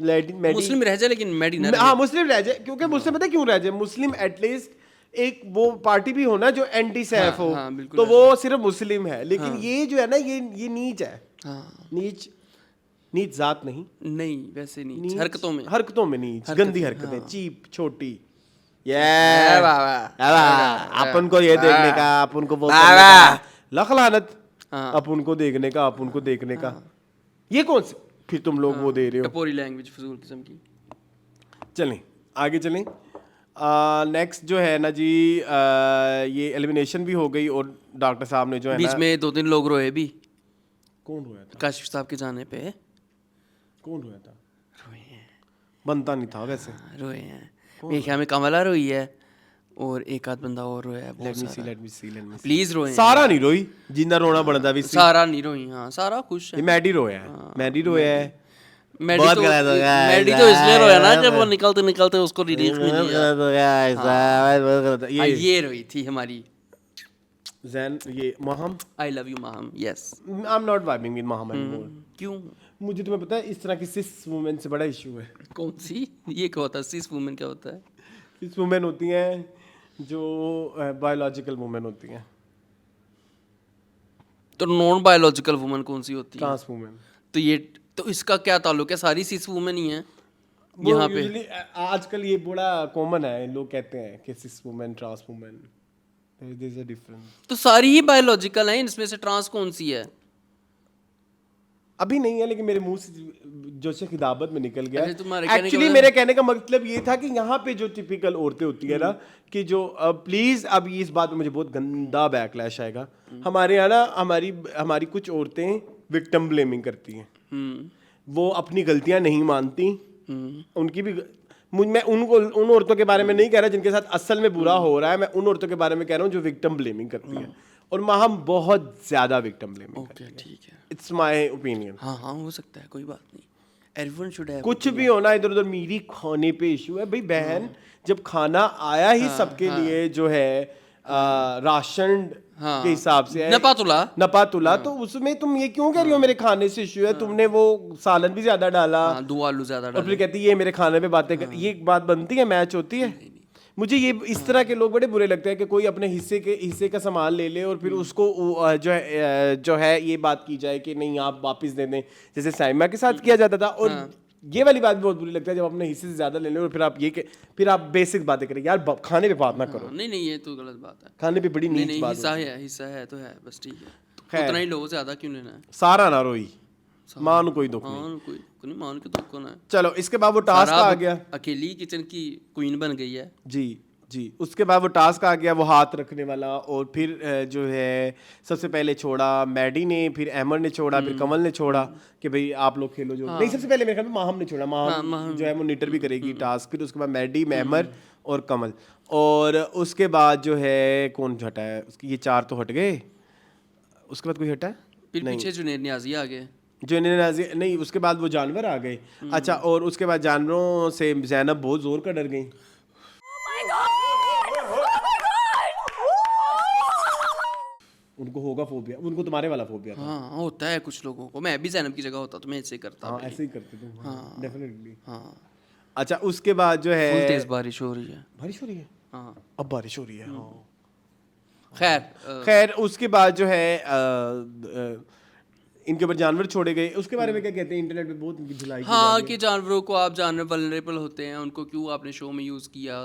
Mehdi मुस्लिम रह जाए लेकिन मैडी ना रहे। हाँ मुस्लिम रह जाए, क्योंकि मुस्लिम पता है क्यों रह जाए, मुस्लिम एटलीस्ट एक वो पार्टी भी हो ना जो एंटी सैफ हो, तो वो सिर्फ मुस्लिम है। लेकिन ये जो है ना ये नीच है, नीच जात नहीं, वैसे नहीं, हरकतों में नीच, गंदी हरकतें, चीप, छोटी। अपन को ये देखने का, अपन को वो करने का, लख लानत, अपन को देखने का, अपन को देखने का, ये कौन से फिर तुम लोग वो दे रहे हो, टपोरी लैंग्वेज फजूल किस्म की। चलें आगे चलें। नेक्स्ट जो है ना जी, ये एलिमिनेशन भी हो गई और डॉक्टर साहब ने जो है बीच में 2-3 लोग रोए भी। कौन रोया था? काशिफ साहब के जाने पे कौन रोया था? रोए हैं, बनता नहीं था वैसे। रोए हैं। मेरे ख्याल में कमला रोई है और एक आध बंदा और रोया है। लेट मी सी प्लीज रोए। सारा नहीं रोई, जिंदा रोना बनता भी सारा नहीं रोई। हाँ सारा खुश है। मैडी रोया है, मैडी रोया है। मैडी तो इसलिए रोया ना जब वो निकलते निकलते उसको रिलीफ मिली। ये रोई थी हमारी जैन, ये Maham. I love you Maham. Yes, I am not vibing with Maham anymore. क्यों? मुझे तुम्हें पता है इस तरह की सिस वुमेन से बड़ा इशू है। कौन सी? ये क्या होता है सिस वुमेन? क्या होता है? सिस वुमेन होती हैं जो बायोलॉजिकल वुमेन होती हैं। तो नॉन बायोलॉजिकल वुमेन कौन सी होती है? Trans women. तो ये तो इसका क्या ताल्लुक है? सारी सिस वुमेन ही हैं यहाँ पे। आजकल ये बड़ा कॉमन है, लोग कहते हैं कि cis women, trans women, there is a difference. तो सारी ही बायोलॉजिकल हैं, इसमें से ट्रांस कौन सी है? अभी नहीं है, लेकिन मेरे मुंह से जो से खिताबत में निकल गया। अच्छा, एक्चुअली मेरे कहने का मतलब ये था कि यहाँ पे जो टिपिकल औरतें होती है ना, कि जो प्लीज अब इस बात में मुझे बहुत गंदा बैकलैश आएगा। हमारे यहाँ ना हमारी कुछ औरतें विक्टिम ब्लेमिंग करती हैं। वो अपनी गलतियां नहीं मानती। उनकी भी मैं उन औरतों के बारे में नहीं कह रहा जिनके साथ असल में बुरा हो रहा है, मैं उन औरतों के बारे में कह रहा हूँ जो विक्टिम ब्लेमिंग करती हैं। और हम बहुत ज्यादा विक्टिम ब्लेमिंग करते हैं। ठीक है, इट्स माय ओपिनियन। हाँ हो सकता है, कोई बात नहीं। Everyone should have. कुछ भी होना, इधर उधर मेरी खाने पे इशू है भाई बहन। जब खाना आया ही सबके लिए जो है राशन के हिसाब से नपातुला, तो उसमें तुम ये क्यों कह रही हो मेरे खाने से इशू है? तुमने वो सालन भी ज्यादा डाला, 2 आलू ज्यादा डाला, और फिर कहती है ये मेरे खाने पे बातें कर। ये बात बनती है? मैच होती है? मुझे ये इस तरह के लोग बड़े बुरे लगते हैं कि कोई अपने हिस्से का सामान ले ले और फिर उसको जो है ये बात की जाए कि नहीं आप वापस दे दें, जैसे साइमा के साथ किया जाता था। और ये वाली बात बहुत बुरी लगती है जब अपने हिस्से से ज्यादा ले लें और फिर आप बेसिक बातें करें। यार खाने पे बात ना करो। नहीं ये तो गलत बात है। खाने पे बड़ी नीच बात है। हिस्सा है तो है, बस ठीक है। उतना ही लो, ज्यादा क्यों लेना है? सारा ना रोई, मान कोई दुख नहीं, कोई मान के दुख ना। चलो इसके बाद वो टास्क आ गया। अकेली किचन की क्वीन बन गई है। जी उसके बाद वो टास्क आ गया, वो हाथ रखने वाला। और फिर जो है सबसे पहले छोड़ा मैडी ने, फिर अहमद ने छोड़ा, फिर कमल ने छोड़ा कि भाई आप लोग खेलो जो। नहीं, सबसे पहले मेरे ख्याल में माहम ने छोड़ा। माहम जो है वो नीटर भी करेगी टास्क। फिर उसके बाद मैडी, अहमद और कमल। और उसके बाद जो है कौन हटा है? उसकी ये 4 तो हट गए। उसके बाद कोई हटा है? फिर पीछे जुनैद नियाज़ी आ गए। जुनैद नियाज़ी नहीं, उसके बाद वो जानवर आ गए। अच्छा, और उसके बाद जानवरों से ज़ैनब बहुत जोर का डर गई। उनको होगा फोबिया, उनको तुम्हारे वाला फोबिया था। हाँ होता है कुछ लोगों को। मैं भी ज़ैनब की जगह होता तो मैं ऐसे ही करता। हाँ ऐसे ही करते तुम। हाँ डेफिनेटली। हाँ अच्छा, उसके बाद जो है तेज बारिश हो रही है। बारिश हो रही है? हाँ अब बारिश हो रही है। खैर उसके बाद जो है इनके ऊपर जानवर छोड़े गए। उसके बारे में क्या कहते हैं? इंटरनेट पे बहुत इनकी धुलाई। हाँ कि जानवरों को आप जानवर वल्नरेबल होते हैं, उनको क्यों आपने शो में यूज़ किया,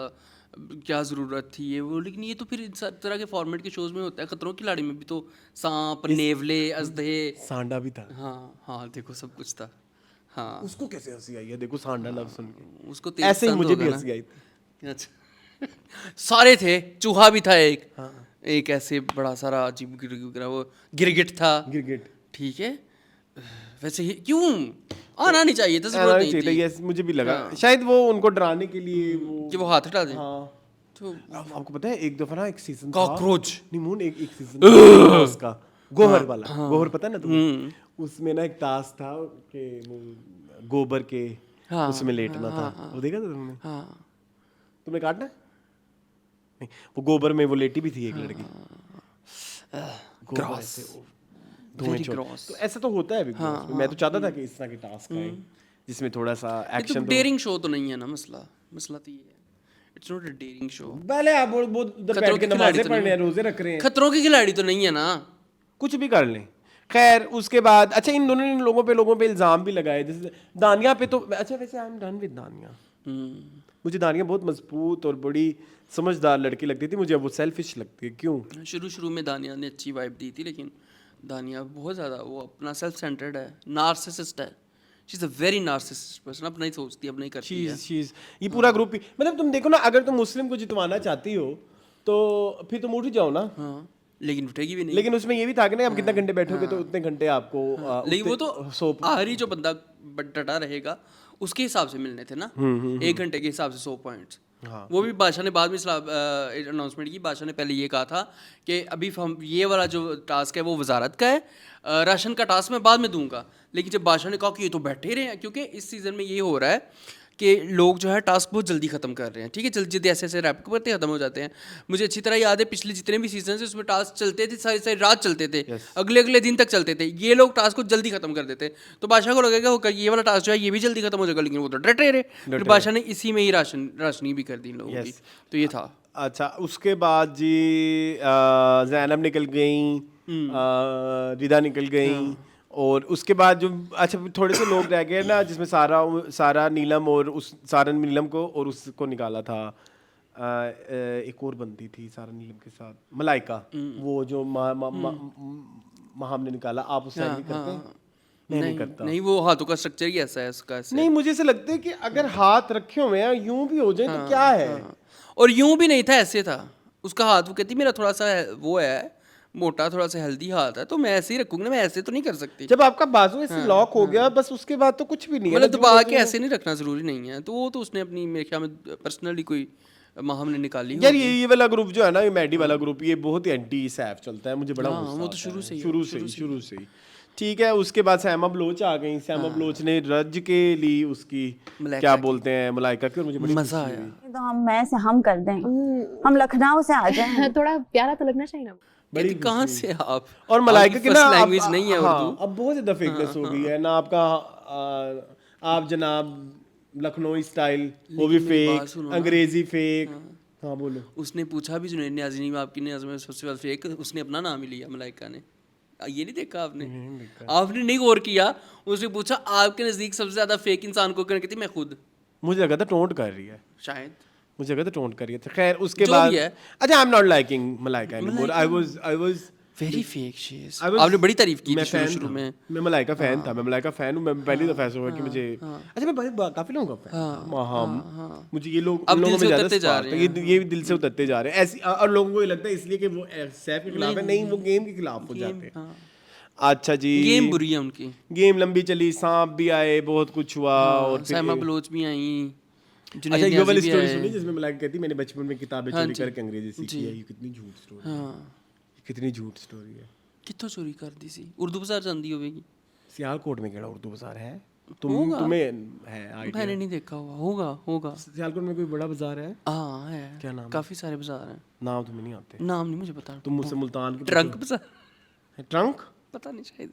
क्या ज़रूरत थी ये वो। लेकिन ये तो फिर इस तरह के फॉर्मेट के शोज़ में होता है। खतरों की खिलाड़ी में भी तो सांप, नेवले, अजदहे, सांडा भी था। हाँ देखो सब कुछ था। हाँ उसको कैसे हंसी आई है? देखो सांडा लफ्ज़ सुन के उसको ऐसे ही मुझे भी हंसी आई थी। अच्छा सारे थे, चूहा भी था एक ऐसे बड़ा सारा अजीब वो गिरगिट था। गिरगिट ठीक है। वैसे ही क्यों आना नहीं चाहिए था, जरूरत नहीं थी। यस मुझे भी लगा शायद वो उनको डराने के लिए कि वो हाथ हटा दें। तो आपको पता है एक दफा ना एक सीजन कॉकरोच नहीं एक सीजन उसका गोहर वाला। गोहर पता है ना तुम्हें? उसमें ना एक टास्क था कि वो गोबर के उसमें लेटना था। वो देखा था तुमने? तुमने काटना? नहीं, वो गोबर में वो लेटी भी थी एक लड़की। क्रॉस धुएं वेरी छोड़। क्रॉस। तो ऐसा तो होता है बिग बॉस में। मैं तो चाहता था कि इस तरह के टास्क आए जिसमें थोड़ा सा तो एक्शन। डेयरिंग शो तो नहीं है ना, मसला तो ये है, it's not a dairying show. पहले आप वो उधर खतरों बैठ के के खिलाड़ी नमाजें तो पढ़ रहे नहीं हैं, रोजे रख रहे हैं, खतरों के खिलाड़ी तो नहीं है ना। कुछ भी कर लें। खैर उसके बाद अच्छा इन दोनों ने लोगों पे इल्जाम भी लगाए, जैसे दानिया पे तो अच्छा, वैसे आई एम डन विद दानिया। मुझे दानिया बहुत मजबूत और बड़ी समझदार लड़की लगती थी, मुझे अब वो सेल्फिश लगती है। क्यों? शुरू में दानिया ने अच्छी वाइब दी थी, लेकिन दानिया बहुत ज़्यादा वो अपना सेल्फ सेंटर्ड है, नार्सिसिस्ट है। She is a very narcissist person, अपना ही सोचती है, अपना ही करती है। चीज ये पूरा ग्रुप ही, मतलब तुम देखो ना, अगर तुम मुस्लिम को जितवाना चाहती हो तो फिर तुम उठ जाओ ना। हाँ, लेकिन उठेगी भी नहीं। लेकिन उसमें ये भी था कि ना, आप कितने घंटे बैठोगे तो उतने घंटे आपको लेकिन वो तो आखिरी जो बंदा डटा रहेगा उसके हिसाब से मिलने थे ना, 1 घंटे के हिसाब से 100 पॉइंट्स। वो भी बादशाह ने बाद में अनाउंसमेंट की। बादशाह ने पहले ये कहा था कि अभी हम ये वाला जो टास्क है वो वजारत का है, राशन का टास्क मैं बाद में दूंगा। लेकिन जब बादशाह ने कहा कि ये तो बैठे रहे हैं, क्योंकि इस सीज़न में ये हो रहा है कि लोग जो है टास्क बहुत जल्दी ख़त्म कर रहे हैं, ठीक है, जल्दी जल्दी ऐसे रैप करते ख़त्म हो जाते हैं। मुझे अच्छी तरह याद है पिछले जितने भी सीजन से उसमें टास्क चलते थे, सारी सारी रात चलते थे, अगले अगले दिन तक चलते थे। ये लोग टास्क को जल्दी ख़त्म कर देते, तो बादशाह को लगेगा वो ये वाला टास्क जो है ये भी जल्दी ख़त्म हो जाएगा, लेकिन वो तो डटे रहे। फिर बादशाह ने इसी में ही राशनी भी कर दी इन लोगों की। तो ये था। अच्छा उसके बाद जी जैनब निकल गई, रिदा निकल गई, और उसके बाद जो अच्छा थोड़े से लोग रह गए ना, जिसमें सारा नीलम और उस सारा नीलम को और उसको निकाला था। एक और बंदी थी सारा नीलम के साथ, मलाइका, वो जो हमने निकाला। आप उससे एग्री करते हैं? नहीं करता। नहीं, वो हाथों का स्ट्रक्चर ही ऐसा है उसका ऐसे। नहीं, मुझे ऐसा लगता है कि अगर हाथ रखे हुए हैं यूं भी हो जाए तो क्या है। और यूं भी नहीं था, ऐसे था उसका हाथ। वो कहती मेरा थोड़ा सा वो है मोटा, थोड़ा सा हेल्दी हाथ है, तो मैं ऐसे ही रखूंगी ना, मैं ऐसे तो नहीं कर सकती। जब आपका बाजू ऐसे लॉक हो गया बस उसके बाद तो कुछ भी नहीं है। मतलब दबा के ऐसे नहीं रखना जरूरी नहीं है। तो वो तो उसने अपनी मेरे ख्याल में पर्सनली कोई हमने निकाली यार। ये वाला ग्रुप जो है ना, ये मैडी वाला ग्रुप, ये बहुत ही एंटी सैफ चलता है, मुझे बड़ा गुस्सा वो तो शुरू से ही। ठीक है। उसके बाद सैमा बलोच आ गई। सैमा बलोच ने रज के लिए उसकी क्या बोलते हैं मलाइका की, और मुझे बड़ी मजा आया। तो हम कर दें, हम लखनऊ से आ जाएं। थोड़ा प्यारा तो लगना चाहिए ना। बड़ी कहाँ से आप, और मलाइका की ना लैंग्वेज नहीं है उर्दू। अब बहुत ज्यादा फेकनेस हो गई है ना आपका। आप जनाब लखनऊ स्टाइल, वो भी फेक, अंग्रेजी फेक। हाँ बोलो। उसने पूछा भी जुनैद न्याज़ी में आपकी नज़र में सबसे ज्यादा फेक, उसने अपना नाम ही लिया मलाइका ने। ये नहीं देखा आपने? आपने नहीं गौर किया? उसने पूछा आपके नजदीक सबसे ज्यादा फेक इंसान को कहती थी मैं खुद। मुझे लगा था टोंट कर रही है, शायद मुझे लगा था टोंट कर रही है। खैर उसके बाद अच्छा, आई am not liking Malaika anymore. I was very fake she is. आपने बड़ी तारीफ की थी शुरू में। मैं मलाइका फैन था, मैं मलाइका फैन हूं। मैं पहली दफा ऐसा हुआ कि मुझे अच्छा, मैं काफी लोगों का फैन था। मुझे ये लोग अब दिल से उतरते जा रहे हैं, ये दिल से उतरते जा रहे हैं ऐसी। और लोगों को ये लगता है इसलिए कि वो सैफ के खिलाफ है, नहीं वो गेम के खिलाफ हो जाते हैं। अच्छा जी, गेम बुरी है उनकी। गेम लंबी चली, सांप भी आए, बहुत कुछ हुआ, और सैमा बलोच भी आई। अच्छा ये वाली स्टोरी सुनी जिसमें मलाइका कहती मैंने बचपन में किताबें चोरी करके अंग्रेजी सीखी है। ये कितनी झूठ स्टोरी है, कितनी झूठ स्टोरी है। कितों चोरी कर दी सी? उर्दू बाजार जांदी होगी। सियालकोट में केड़ा उर्दू बाजार है? तुम्हें है आइडिया? मैंने नहीं देखा हुआ। होगा सियालकोट में कोई बड़ा बाजार है? हाँ है। क्या नाम? काफी सारे बाजार हैं। नाम तुम्हें नहीं आते? नाम नहीं मुझे पता। तुम मुझसे मुल्तान के ट्रंक बाजार। ट्रंक पता नहीं, शायद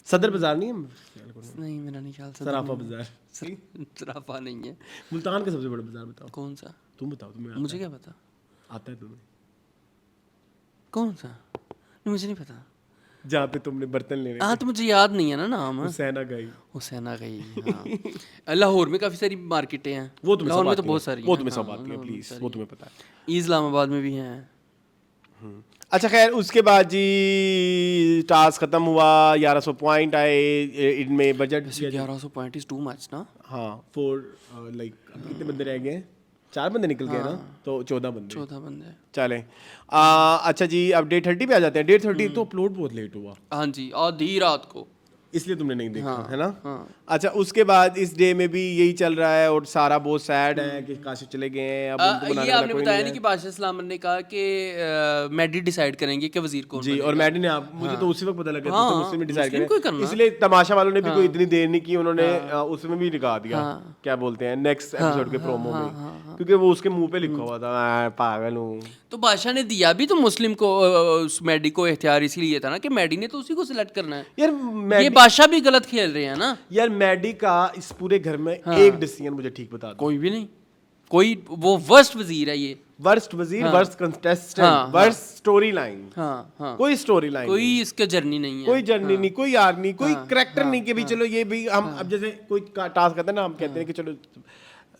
सदर बाजार नहीं है सियालकोट में? नहीं, मेरा नहीं ख्याल। सराफा बाजार। सराफा नहीं है। मुल्तान का सबसे बड़ा बाजार बताओ। कौन सा? तुम बताओ, तुम्हें मुझे क्या पता? आता है तुम्हें? कौन सा? नहीं, मुझे नहीं पता। जहाँ पे तुमने बर्तन लेने हाँ, तो मुझे याद नहीं है ना नाम। हुसैना गई। हाँ। लाहौर में काफी सारी मार्केटें हैं। वो तुम्हें लाहौर में तो बहुत सारी, वो तुम्हें सब आती है प्लीज, वो तुम्हें पता है। इस्लामाबाद में भी हैं। अच्छा खैर उसके बाद जी टास्क खत्म हुआ, 1100 पॉइंट आए, इनमें budget 1100 point is too much ना। हाँ, 4 लाइक कितने बंदे रह गए? 4 बंदे निकल गए ना, तो 14 बंदे चलें। अच्छा जी, अब डे 30 पे आ जाते हैं। डे 30 तो अपलोड बहुत लेट हुआ। हाँ जी, आधी रात को। इसलिए तुमने नहीं देखा, है ना? अच्छा, उसके बाद इस डे में भी यही चल रहा है और सारा बहुत सैड है कि काशिफ चले गए हैं, अब उनको बनाने ये वाला आपने कोई बताया नहीं नहीं है। कि बादशाह सलामत ने कहा कि मैडी डिसाइड करेंगे कि वजीर कौन जी, और मैडी ने आप मुझे तो उसी वक्त पता लगा हाँ, तो मुस्लिम ने डिसाइड मुस्लिम को ही किया, करना। इसलिए तमाशा वालों ने भी कोई इतनी देर नहीं की, उन्होंने उसमें भी दिखा दिया, क्या बोलते हैं, नेक्स्ट एपिसोड के प्रोमो में, क्योंकि वो उसके मुंह पे लिखा हुआ था, "मैं पागल हूँ"। तो बादशाह ने दिया भी तो मुस्लिम को उस मैडी को इख्तियार इसीलिए था ना कि मैडी ने तो उसी को सिलेक्ट करना है। यार ये बादशाह भी गलत खेल रहे हैं ना। यार मैडी का इस पूरे घर में एक डिसीजन मुझे ठीक बता दो। कोई भी नहीं, कोई वो वर्स्ट वजीर है ये। वर्स्ट वजीर, worst contestant, worst story line, हाँ कोई स्टोरी लाइन, कोई इसका जर्नी नहीं है, कोई जर्नी नहीं, कोई यार नहीं, कोई करेक्टर नहीं कि भी चलो ये भी हम अब जैसे कोई टास्क करते हैं ना, हम कहते हैं कि चलो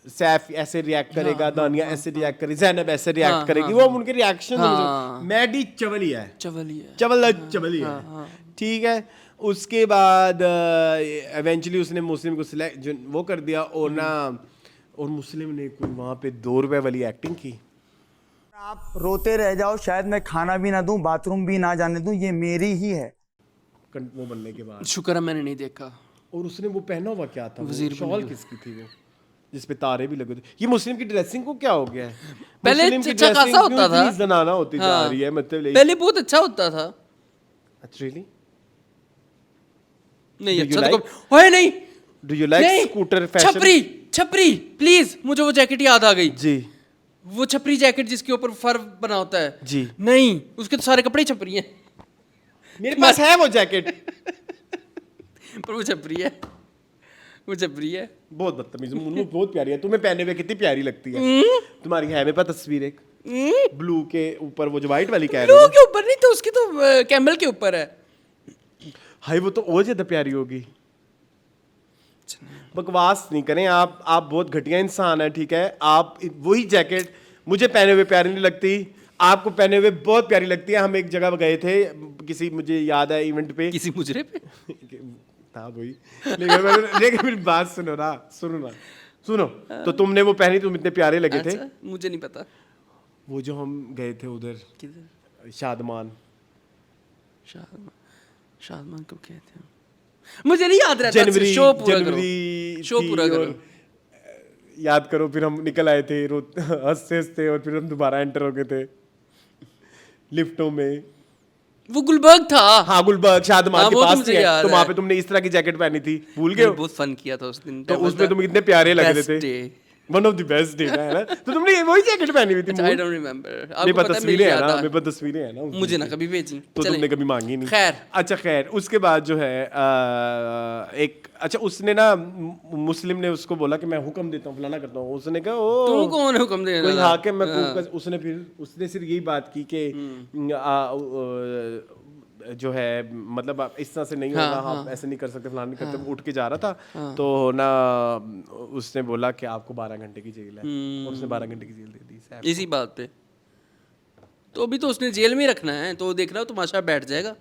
सैफ ऐसे रिएक्ट करेगा, दानिया ऐसे रिएक्ट करेगी, जैनब ऐसे रिएक्ट करेगी, वो उनके रिएक्शन। मैडी चवलिया है, चवलिया है, ठीक है। उसके बाद इवेंचुअली उसने मुस्लिम को सिलेक्ट वो कर दिया, और ना और मुस्लिम ने कोई वहाँ पे 2 रुपए वाली एक्टिंग की। आप रोते रह जाओ, शायद मैं खाना भी ना दूं, बाथरूम भी ना जाने दूं, ये मेरी ही है। वो बनने के बाद शुक्र है मैंने नहीं देखा। और उसने वो पहना हुआ क्या था, वो शॉल किसकी थी वो, जिसपे तारे भी लगे थे? ये मुस्लिम की ड्रेसिंग को क्या हो गया है? पहले मुस्लिम की अच्छा खासा dressing होता क्यों था, इतनी जनाना होती जा रही है, मतलब पहले बहुत अच्छा होता था। रियली? नहीं Do you अच्छा तो like? ओए नहीं, do you like scooter fashion? छपरी छपरी प्लीज, मुझे वो जैकेट याद आ गई। जी, वो छपरी जैकेट जिसके ऊपर फर बना होता है। जी। नहीं, उसके तो सारे कपड़े ही छपरी हैं। मेरे पास है वो जैकेट। पर वो छपरी है, वो छपरी है। बहुत बदतमीज, मुन्नू बहुत प्यारी है, तुम्हें पहने हुए कितनी प्यारी लगती है। तुम्हारी है मेरे पास तस्वीर एक ब्लू के ऊपर, वो जो व्हाइट वाली कह रही ब्लू हो। के ऊपर नहीं तो उसकी तो कैमल के ऊपर है। हाय, वो तो और ज्यादा प्यारी होगी। बकवास नहीं करें आप बहुत घटिया इंसान है, ठीक है। आप वही जैकेट मुझे पहने हुए प्यारी नहीं लगती, आपको पहने हुए बहुत प्यारी लगती है। हम एक जगह गए थे किसी, मुझे याद है, इवेंट पे, किसी मुजरे पे था वही, लेकिन मेरी बात सुनो ना, सुनो। तो तुमने वो पहनी, तुम इतने प्यारे लगे थे। अच्छा, मुझे नहीं पता। वो जो हम गए थे उधर, किधर? शादमान शादमान कब गए थे? मुझे नहीं याद रहता। जनवरी, शो पूरा करो। याद करो। फिर हम निकल आए थे हंसते हंसते, और फिर हम दोबारा एंटर हो गए थे लिफ्टों में। वो गुलबर्ग था। हाँ, गुलबर्ग शादमान हाँ, के वो तो पास मुझे ही है। याद तो है। वहाँ पे तुमने इस तरह की जैकेट पहनी थी, भूल गए हो? बहुत फन किया था उस दिन। तो उसमें तुम इतने प्यारे लग रहे थे। One of the best day है ना। तो तुमने वही जैकेट पहनी हुई थी। I don't remember. मेरे पास तस्वीरें हैं ना, मेरे पास तस्वीरें हैं ना। मुझे ना कभी भेजी, तो तुमने कभी मांगी नहीं। खैर, अच्छा खैर, उसके बाद जो है एक, अच्छा उसने ना, मुस्लिम ने उसको बोला कि मैं हुक्म देता हूँ, फलाना करता हूँ। उसने कहा ओ तुम कौन है हुक्म देने कोई वाला? हाकिम मैं। उसने सिर्फ यही बात की कि जो है, मतलब आप इस तरह से नहीं होगा, आप ऐसे नहीं कर सकते, फलाना नहीं करते। वो उठ के जा रहा था तो ना उसने बोला कि आपको 12 घंटे की जेल है, और उसने 12 घंटे की जेल दे दी इसी बात पे। तो अभी तो उसने जेल में रखना है, तो देख रहा हो तमाशा बैठ जाएगा।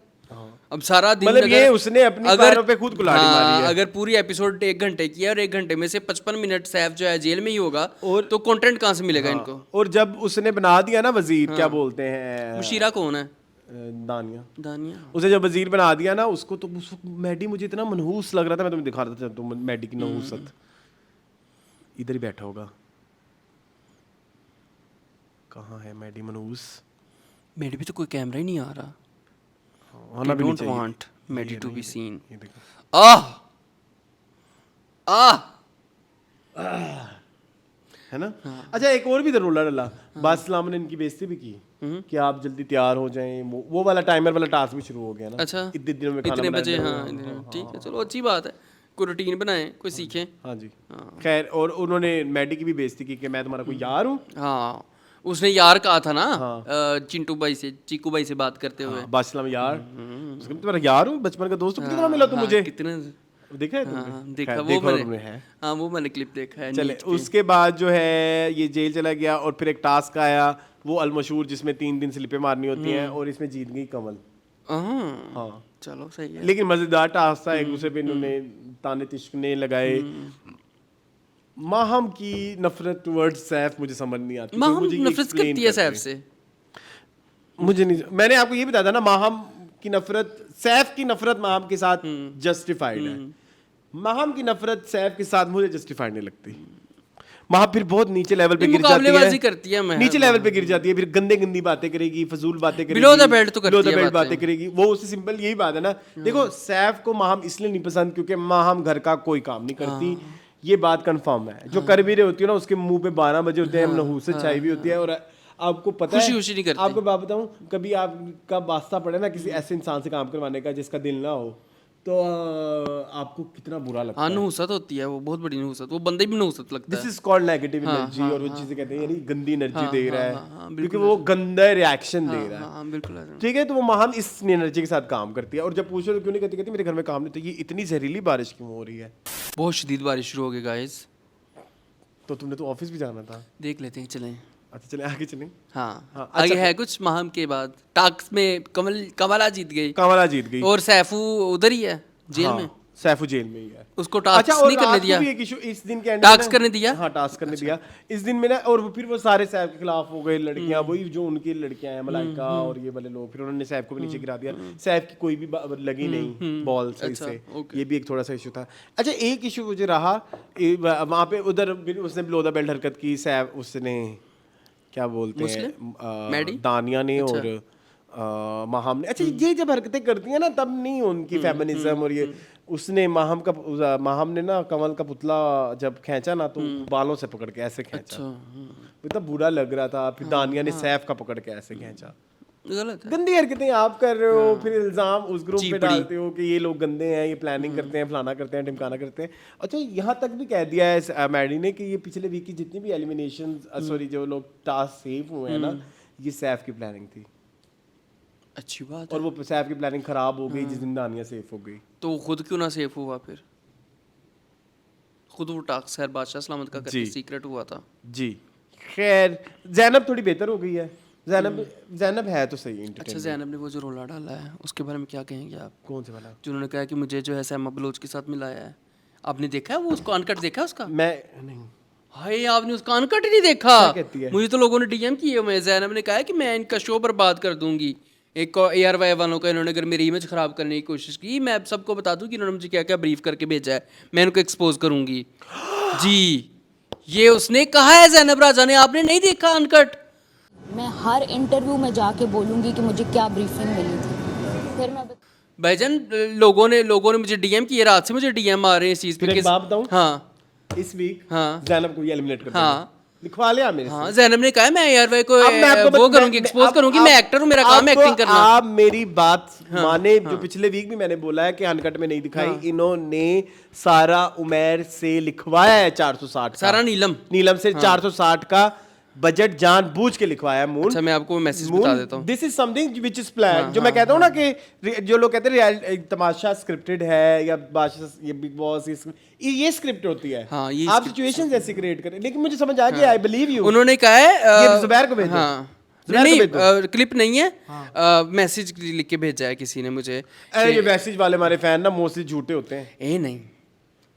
अब सारा दिन, मतलब ये उसने अपनी पैरों पे खुद कुल्हाड़ी मारी है। अगर पूरी एपिसोड 1 घंटे की है और 1 घंटे में से 55 मिनट सैफ जो है जेल में ही होगा, और तो कंटेंट कहाँ से मिलेगा इनको? और जब उसने बना दिया ना वजीर, क्या बोलते हैं, मुशीरा कौन है? दानिया। उसे जब वजीर बना दिया ना उसको, तो उस वक्त मैडी मुझे इतना मनहूस लग रहा था, मैं तुम्हें दिखा रहा था तुम मैडी की नहूसत। इधर ही बैठा होगा, कहाँ है मैडी मनहूस? मैडी भी तो कोई कैमरा ही नहीं आ रहा। आना भी नहीं डोंट चाहिए। Want Maddy to be seen. ये देखो, है ना। अच्छा, एक और भी तो रोला डला, बादशाह सलाम ने इनकी बेइज्जती भी की कि आप जल्दी तैयार हो जाएं। वो वाला टाइमर वाला टास्क भी शुरू हो गया ना। अच्छा, इतने दिनों में खाना इतने बनाना बजे, है। हाँ ठीक है, चलो अच्छी बात है। कोई रूटीन बनाए, कोई सीखे। हाँ जी, खैर। और उन्होंने मैडी की भी बेइज्जती की कि मैं तुम्हारा कोई यार हूँ। हाँ, उसने यार कहा था ना चिंटू भाई से, चीकू भाई से बात करते हुए। बादशाह सलाम यार, उसने तुम्हारा यार हूँ, बचपन का दोस्त हूँ, कितना मिला तुम मुझे? कितने देखा है तुमने? देखा, खैर, वो देखा मैंने, तुमने है। हाँ वो मैंने क्लिप देखा है। चले, उसके बाद जो है ये जेल चला गया, और फिर एक टास्क आया वो अलमशहूर, जिसमें 3 दिन स्लिपें मारनी होती हैं, और इसमें जीत गई कमल। हाँ, चलो सही है। लेकिन मजेदार टास्क था, एक दूसरे पे इन्होंने ताने तिश्कने लगाए। माहम की नफरत टुवर्ड्स सैफ मुझे समझ नहीं आती। माहम मुझे ये नफरत explain करती है करते। सैफ से। मुझे नहीं, मैंने आपको ये बताया था ना, माहम की नफरत, सैफ की नफरत माहम के साथ जस्टिफाइड है, माहम की नफरत सैफ के साथ मुझे जस्टिफाइड नहीं लगती। माहम फिर बहुत नीचे लेवल पे गिर जाती मुकाबलेबाजी करती है, मैं नीचे लेवल पे गिर जाती है, फिर गंदी बातें करेगी, फजूल बातें करेगी, Below the belt तो करती below the है belt बातें। बातें करेगी। वो उससे सिंपल यही बात है ना। देखो सैफ को माहम इसलिए नहीं पसंद क्योंकि माहम घर का कोई काम नहीं करती, ये बात कंफर्म है। जो कर भी रहे होती है ना, उसके मुंह पे 12 बजे होते हैं, नहूसत छाई भी होती है। और आपको पता है, खुशी नहीं करती। आपको बात बताऊं, कभी आपका वास्ता पड़े ना किसी ऐसे इंसान से काम करवाने का जिसका दिल ना हो, तो आपको कितना बुरा लगता हाँ है। नहुसत होती है, वो बहुत बड़ी नहुसत, वो बंदे भी नहुसत लगता दिस है। Is called negative energy. और वो चीजें कहते हैं यानी गंदी एनर्जी दे रहा है, बिल्कुल क्योंकि वो गंदा रिएक्शन दे रहा है। हाँ बिल्कुल है। ठीक है, तो वो माहम इस एनर्जी के साथ काम करती है। और जब पूछो तो क्यों नहीं करती, कहती मेरे घर में काम नहीं, तो ये इतनी जहरीली बारिश क्यों हो रही है? बहुत शदीद बारिश शुरू हो गई गाइस, तो तुमने तो ऑफिस भी जाना था। देख लेते हैं, चलें। अच्छा चले आगे चलें। हाँ, हाँ, आगे अच्छा, है कुछ माहम के बाद। टास्क में कमला जीत गई कामला जीत गई और सैफू उधर ही है जेल में, सैफू जेल में ही है। उसको टास्क और नहीं करने रात को दिया। भी एक इशू इस दिन के एंड टास्क करने दिया? हाँ टास्क करने दिया इस दिन में ना। और फिर वो सारे सैफ के खिलाफ हो गए, लड़कियां वही जो उनकी लड़कियां हैं मलाइका और ये वाले लोग, फिर उन्होंने सैफ को भी नीचे गिरा दिया। सैफ की कोई भी लगी नहीं बॉल से इससे, ये भी एक थोड़ा सा इशू था। अच्छा एक इशू मुझे रहा वहाँ पे, उधर उसने बिलो द बेल्ट हरकत की, सैफ उसने क्या बोलते हैं दानिया ने और माहम ने। अच्छा ये जब हरकतें करती हैं ना तब नहीं उनकी फेमिनिज्म और ये, उसने माहम ने ना कमल का पुतला जब खींचा ना तो बालों से पकड़ के ऐसे खींचा, इतना बुरा लग रहा था। फिर दानिया ने सैफ का पकड़ के ऐसे खींचा। गलत है। गंदी हरकतें आप कर रहे हो, फिर इल्जाम उस ग्रुप पे डालते हो कि ये लोग गंदे हैं, ये प्लानिंग करते हैं, फलाना करते हैं, ढिमकाना करते हैं। अच्छा यहाँ तक भी कह दिया है मैडी ने कि ये पिछले वीक की जितनी भी एलिमिनेशन सॉरी जो लोग टास्क सेव हुए हैं ना, ये सैफ की प्लानिंग थी। अच्छी बात और वो सैफ की प्लानिंग खराब हो गई जिस दिन दानिया सेफ हो गई। तो वो खुद क्यों ना सेफ हुआ? फिर खुद वो टास्क सैर बादशाह सलामत का करके सीक्रेट हुआ था जी। खैर जैनब थोड़ी बेहतर हो गई है। जैनब है तो सही। अच्छा जैनब ने वो जो रोला डाला है उसके बारे में क्या कहेंगे आप? कौन से वाला? जिन्होंने कहा कि मुझे जो है सैमा बलोच के साथ मिलाया है। आपने देखा है वो उसको अनकट देखा है उसका? मैं नहीं। हाय आपने उसका अनकट ही नहीं देखा? क्या कहती है? मुझे तो लोगों ने डीएम किए हुए हैं। जैनब ने कहा है कि मैं इनका शो बर्बाद कर दूंगी। एक ARY वालों का इन्होंने अगर मेरी इमेज खराब करने की कोशिश की, मैं सबको बता दूं कि इन्होंने मुझे क्या क्या ब्रीफ करके भेजा है, मैं इनको एक्सपोज करूंगी। जी ये उसने कहा है जैनब राजा ने, आपने नहीं देखा अनकट? मैं हर इंटरव्यू में जाके बोलूंगी कि मुझे क्या ब्रीफिंग मिली थी। फिर मैं भाईजान लोगों ने मुझे डीएम किए, रात से मुझे डीएम आ रहे हैं इस चीज पे। एक बात बताऊं? हाँ इस वीक हाँ जैनब को ये एलिमिनेट कर हाँ देंगे। लिखवा लिया मेरे से। हाँ जैनब ने कहा है मैं ARY को अब मैं आपको वो करूंगी, एक्सपोज करूंगी। मैं एक्टर हूँ, मेरा काम है एक्टिंग करना। आप मेरी बात माने, जो पिछले वीक भी मैंने बोला है कि अनकट में नहीं दिखाई, इन्होंने सारा उमैर से लिखवाया है 460 का। सारा नीलम से 460 का बजट जानबूझ के लिखवाया है मून। अच्छा मैं आपको मैसेज बता देता हूँ। This is something which is plan. जो मैं कहता हूँ ना कि जो लोग कहते हैं तमाशा स्क्रिप्टेड है या ये बिग बॉस ये स्क्रिप्ट होती है। हाँ, ये आप सिचुएशंस ऐसी क्रिएट करें। लेकिन मुझे समझ आ गया, आई बिलीव यू। उन्होंने कहा है ये जुबैर को भेजो। हाँ जुबैर को नहीं भेज दो। क्लिप नहीं है, मैसेज लिख के भेजा है किसी ने मुझे। अरे ये मैसेज वाले हमारे फैन ना मोस्टली झूठे होते हैं। ए नहीं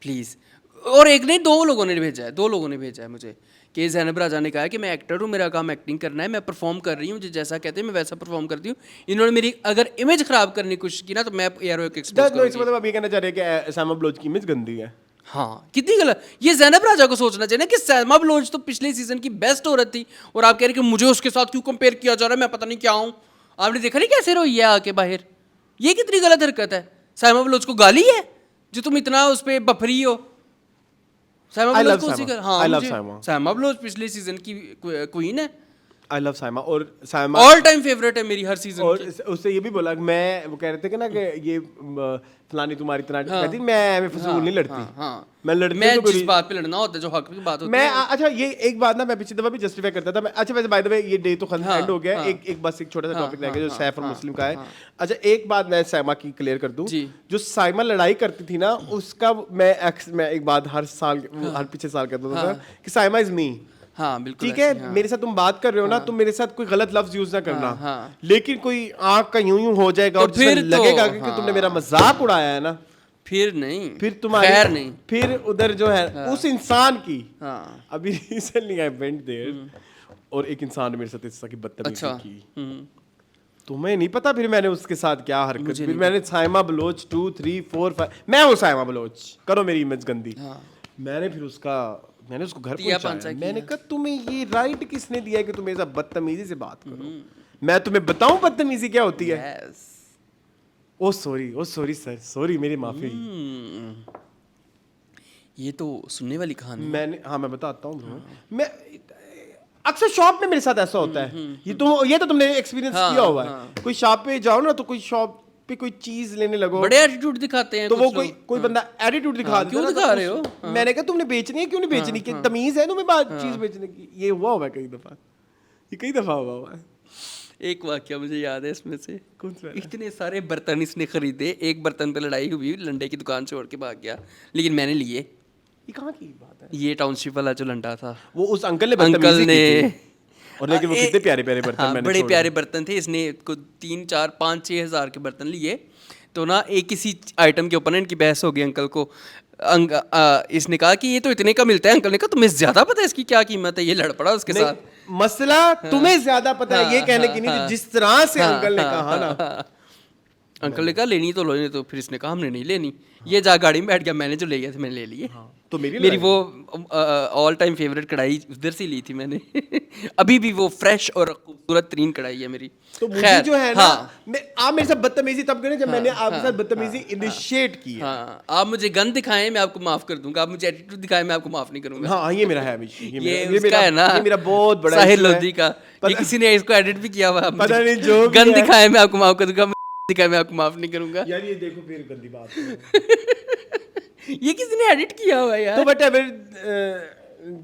प्लीज। और एक नहीं, दो लोगों ने भेजा है मुझे कि जैनब राजा ने कहा है कि मैं एक्टर हूँ, मेरा काम एक्टिंग करना है, मैं परफॉर्म कर रही हूँ, मुझे जैसा कहते हैं मैं वैसा परफॉर्म करती हूँ। इन्होंने मेरी अगर इमेज खराब करने की कोशिश की ना तो मैं ARY को एक्सपोज करूंगी। मतलब आप ये कहना चाह रहे हैं कि सैमा बलोच की इमेज गंदी है? हाँ कितनी गलत। ये जैनब राजा को सोचना चाहिए ना कि सैमा बलोच तो पिछले सीजन की बेस्ट औरत थी और आप कह रहे हैं कि मुझे उसके साथ क्यों कंपेयर किया जा रहा है, मैं पता नहीं क्या हूँ। आपने देखा नहीं कैसे रोई है आके बाहर? ये कितनी गलत हरकत है। सैमा बलोच को गाली है जो तुम इतना उस पर बफरी हो। सैमा बलोच को सैमा बलोच पिछले सीजन की क्वीन है। I love Saima. और साइमा ऑल टाइम फेवरेट है मेरी हर सीजन और की। उससे ये भी बोला कि मैं, वो कह रहे थे कि ना कि ये फलानी तुम्हारी तना कहती मैं फजूल नहीं लड़ती। मैं लड़ती मैं तो जिस बात पे लड़ना होता है, जो हक की बात होती मैं है। अच्छा ये एक बात ना मैं पिछली दफा भी जस्टिफाई करता था मैं। अच्छा वैसे बाय द वे ये डे तो खत्म एंड हो गया। एक बस एक छोटा सा टॉपिक रह गया जो सैफ और मुस्लिम का है। अच्छा एक बात मैं साइमा की क्लियर कर दूं। जो साइमा लड़ाई करती थी ना उसका मैं एक बात हर साल हर पिछले साल कहता था कि साइमा इज मी। हाँ बिल्कुल ठीक है, मेरे साथ तुम बात कर रहे हो ना, तुम मेरे साथ कोई गलत लफ्ज यूज ना करना। लेकिन कोई आंख का यूं हो जाएगा और फिर लगेगा कि तुमने मेरा मजाक उड़ाया है ना, फिर नहीं, फिर तुम्हारी खैर नहीं, फिर उधर जो है उस इंसान की अभी रिसेंटली आई वेंट देयर और एक इंसान ने मेरे साथ इस तरह की बदतमीजी की। तुम्हें नहीं पता फिर मैंने उसके साथ क्या हरकत, फिर मैंने साइमा बलोच 2 3 4 5, मैं हूँ साइमा बलोच, करो मेरी इमेज गंदी। मैंने फिर मैंने उसको घर पहुंचाया, मैंने कहा तुम्हें ये राइट किसने दिया है कि तुम ऐसा बदतमीजी से बात करो, मैं तुम्हें बताऊं बदतमीजी क्या होती है। ओ सॉरी सर, सॉरी, मेरी माफी। ये तो सुनने वाली कहानी। मैं बताता हूँ। मैं अक्सर शॉप में मेरे साथ ऐसा होता है, ये तो तुमने एक्सपीरियंस किया हुआ है। कोई शॉप पे जाओ ना, तो कोई शॉप पे कोई चीज लेने लगो, बड़े एटीट्यूड दिखाते हैं तो वो कोई बंदा एटीट्यूड दिखा, क्यों दिखा रहे हो? मैंने कहा तुमने बेचनी है, क्यों नहीं बेचनी, कि तमीज है तुम्हें चीज बेचने की। ये हुआ है कई दफा हुआ है। एक वाक्य मुझे याद है इसमें से, इतने सारे बर्तन इसने खरीदे, एक बर्तन पे लड़ाई हुई, लंडे की दुकान छोड़ के भाग गया, लेकिन मैंने लिए। ये कहाँ की बात है? ये टाउनशिप वाला जो लंडा था, वो उस अंकल ने और लेकिन वो कितने प्यारे प्यारे बर्तन, मैंने बड़े प्यारे बर्तन थे। इसने को 3 4 5 6 हज़ार के बर्तन लिए, तो ना एक किसी आइटम के ऊपर इनकी बहस हो गई अंकल को। इसने कहा कि ये तो इतने का मिलता है, अंकल ने कहा तुम्हें ज्यादा पता है इसकी क्या कीमत है, ये लड़ पड़ा उसके साथ। मसला तुम्हें ज्यादा पता है ये कहने की नहीं थी, जिस तरह से अंकल ने कहा ना, अंकल ने कहा लेनी तो लो, तो फिर इसने कहा हमने नहीं लेनी। ये जा गाड़ी में बैठ गया, मैंने जो ले गया था मैंने ले लिए। तो मेरी वो ऑल टाइम फेवरेट कढ़ाई उधर से ली थी मैंने। अभी भी वो फ्रेश और खूबसूरत तरीन कढ़ाई है मेरी। तो मुझे जो है ना, आप मेरे साथ बदतमीजी तब करें जब मैंने आपके साथ बदतमीजी इनिशिएट की है। आप मुझे गन दिखाएं मैं आपको माफ कर दूंगा, आप मुझे एटीट्यूड दिखाएं मैं आपको माफ नहीं करूंगा। हाँ, ये मेरा है, ये उसका है ना, ये मेरा बहुत बड़ा साहिल लोधी का। ये किसी ने इसको एडिट भी किया हुआ है। पता नहीं, जो गन दिखाएं मैं आपको माफ कर दूंगा, दिखाएं मैं आपको माफ नहीं करूंगा। यार ये देखो फिर गंदी बात ये किसी ने एडिट किया हुआ है यार। तो व्हाटएवर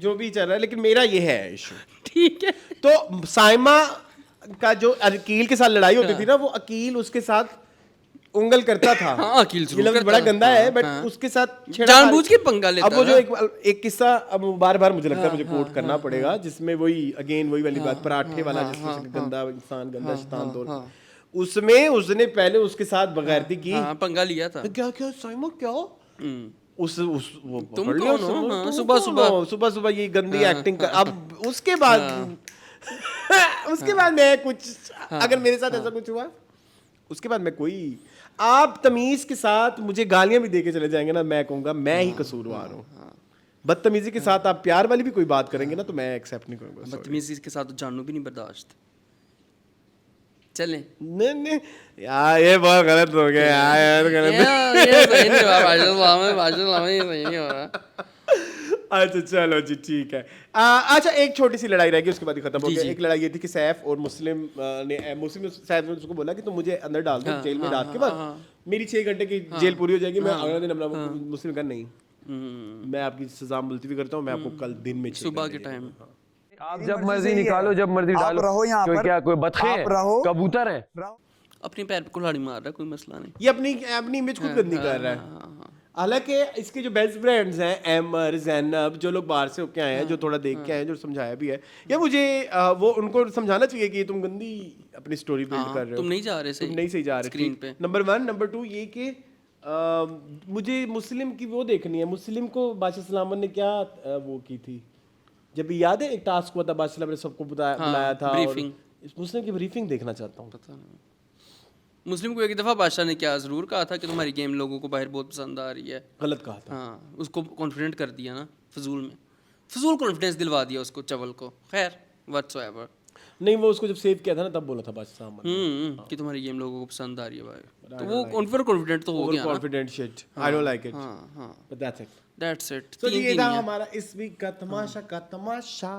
जो भी चल रहा है, लेकिन मेरा ये है इशू। ठीक है। तो साइमा का जो अकील के साथ लड़ाई होती थी ना, वो अकील उसके साथ उंगल करता था। हाँ, अकील जरूर करता बड़ा गंदा है, बट उसके साथ जानबूझ के पंगा लेता। अब वो जो एक किस्सा, अब बार बार मुझे लगता है मुझे कोट करना पड़ेगा, जिसमें वही वही वाली बात, पराठे वाला, जिसमें गंदा इंसान, गंदा शैतान दौर, उसमें उसने पहले उसके साथ बगैरती की, पंगा लिया था। क्या साइमा क्या उस वो तुम कौन हो? सुबह सुबह ये गंदी एक्टिंग कर। अब उसके बाद उसके बाद मैं कुछ, अगर मेरे साथ ऐसा कुछ हुआ, उसके बाद मैं आप तमीज के साथ मुझे गालियां भी देके चले जाएंगे ना, मैं कहूंगा मैं ही कसूरवार हूँ। बदतमीजी के साथ आप प्यार वाली भी कोई बात करेंगे ना, तो मैं एक्सेप्ट नहीं करूंगा। बदतमीजी के साथ तो जानू भी नहीं बर्दाश्त। चलें। नहीं यार, ये बहुत गलत हो गया यार, गलत। ये सही नहीं हुआ, ये सही नहीं हो रहा। अच्छा चलो जी, ठीक है। अच्छा, एक छोटी सी लड़ाई रहेगी, उसके बाद ही खत्म हो गया। एक लड़ाई ये थी कि सैफ और मुस्लिम सैफ ने उसको बोला कि तुम मुझे अंदर डाल दो जेल में, रात के बाद मेरी 6 घंटे की जेल पूरी हो जाएगी, मैं अगले दिन अपना मुस्लिम का नहीं, मैं आपकी सजा मुलतवी करता हूँ, मैं आपको कल दिन में सुबह के टाइम आप जब मर्जी निकालो, जब मर्जी डालो, रहो यहाँ पर, क्या कोई बतखे हैं, कबूतर हैं, अपने पैर पे कुल्हाड़ी मार रहा है, कोई मसला नहीं। ये अपनी इमेज खुद गंदी कर रहा है। हालांकि इसके जो बेस्ट फ्रेंड्स हैं, एमर, जैनब, जो लोग बाहर से होके आए हैं, जो थोड़ा देख के आए हैं, जो समझाया भी है, या मुझे वो उनको समझाना चाहिए कि तुम गंदी अपनी स्टोरी बिल्ड कर रहे हो, तुम नहीं जा रहे तुम नहीं सही जा रहे स्क्रीन पे। नंबर 1, नंबर 2 ये कि मुझे मुस्लिम की वो देखनी है, मुस्लिम को बादशाह सलामत ने क्या वो की थी, जब याद है एक टास्क हुआ था, बादशाह ने सबको बुलाया था, ब्रीफिंग, मुस्लिम की ब्रीफिंग देखना चाहता हूँ। पता नहीं मुस्लिम को एक दफ़ा बादशाह ने क्या ज़रूर कहा था कि तुम्हारी गेम लोगों को बाहर बहुत पसंद आ रही है। गलत कहा था। हाँ, उसको कॉन्फिडेंट कर दिया ना, फजूल कॉन्फिडेंस दिलवा दिया उसको, चवल को। खैर व्हाटसोएवर नहीं, वो उसको जब सेव किया था ना, तब बोला था बादशाह कि तुम्हारी गेम लोगों को पसंद आ रही है भाई, तो वो ओवर कॉन्फिडेंट तो हो गया ना। Confident shit, I don't like it, but that's it. तो ये था हमारा इस वीक का तमाशा।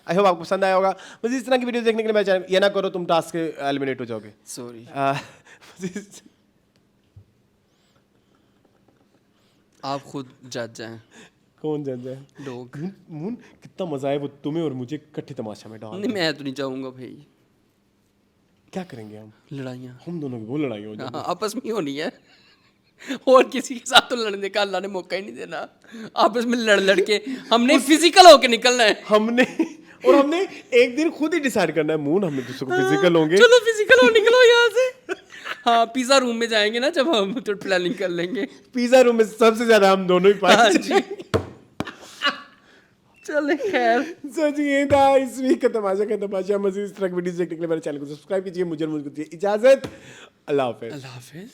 आई होप आपको पसंद आया होगा। मुझे इस तरह की वीडियोस देखने के लिए मैं चैनल, ये ना करो तुम टास्क के एलिमिनेट हो जाओगे। सॉरी, आप खुद जज हैं। कौन जज है? लोग। मून, कितना मजा है वो तुम्हें और मुझे इकट्ठे तमाशा में डाल। नहीं, मैं तो नहीं चाहूंगा भाई। क्या करेंगे हम? लड़ाइयाँ हम दोनों की वो लड़ाई हो जाए, आपस में होनी है, और किसी के साथ तो लड़ने का अल्लाह ने मौका ही नहीं देना। आपस में लड़ के हमने फिजिकल होके निकलना है। हमने एक दिन खुद ही डिसाइड करना है, मून हम दूसरे को फिजिकल होंगे, चलो फिजिकल हो, निकलो यहाँ से। हाँ, पिज्जा रूम में जाएंगे ना, जब हम तो प्लानिंग कर लेंगे। पिज्जा रूम में सबसे ज्यादा हम दोनों ही पाएंगे। चले खैर। सो जी ये था इस वीक का तमाशा। मज़ीद इस तरह की वीडियोस देखने के लिए मेरे चैनल को सब्सक्राइब कीजिए। मुझे दीजिए इजाज़त। अल्लाह हाफ़िज़। अल्लाह हाफिज।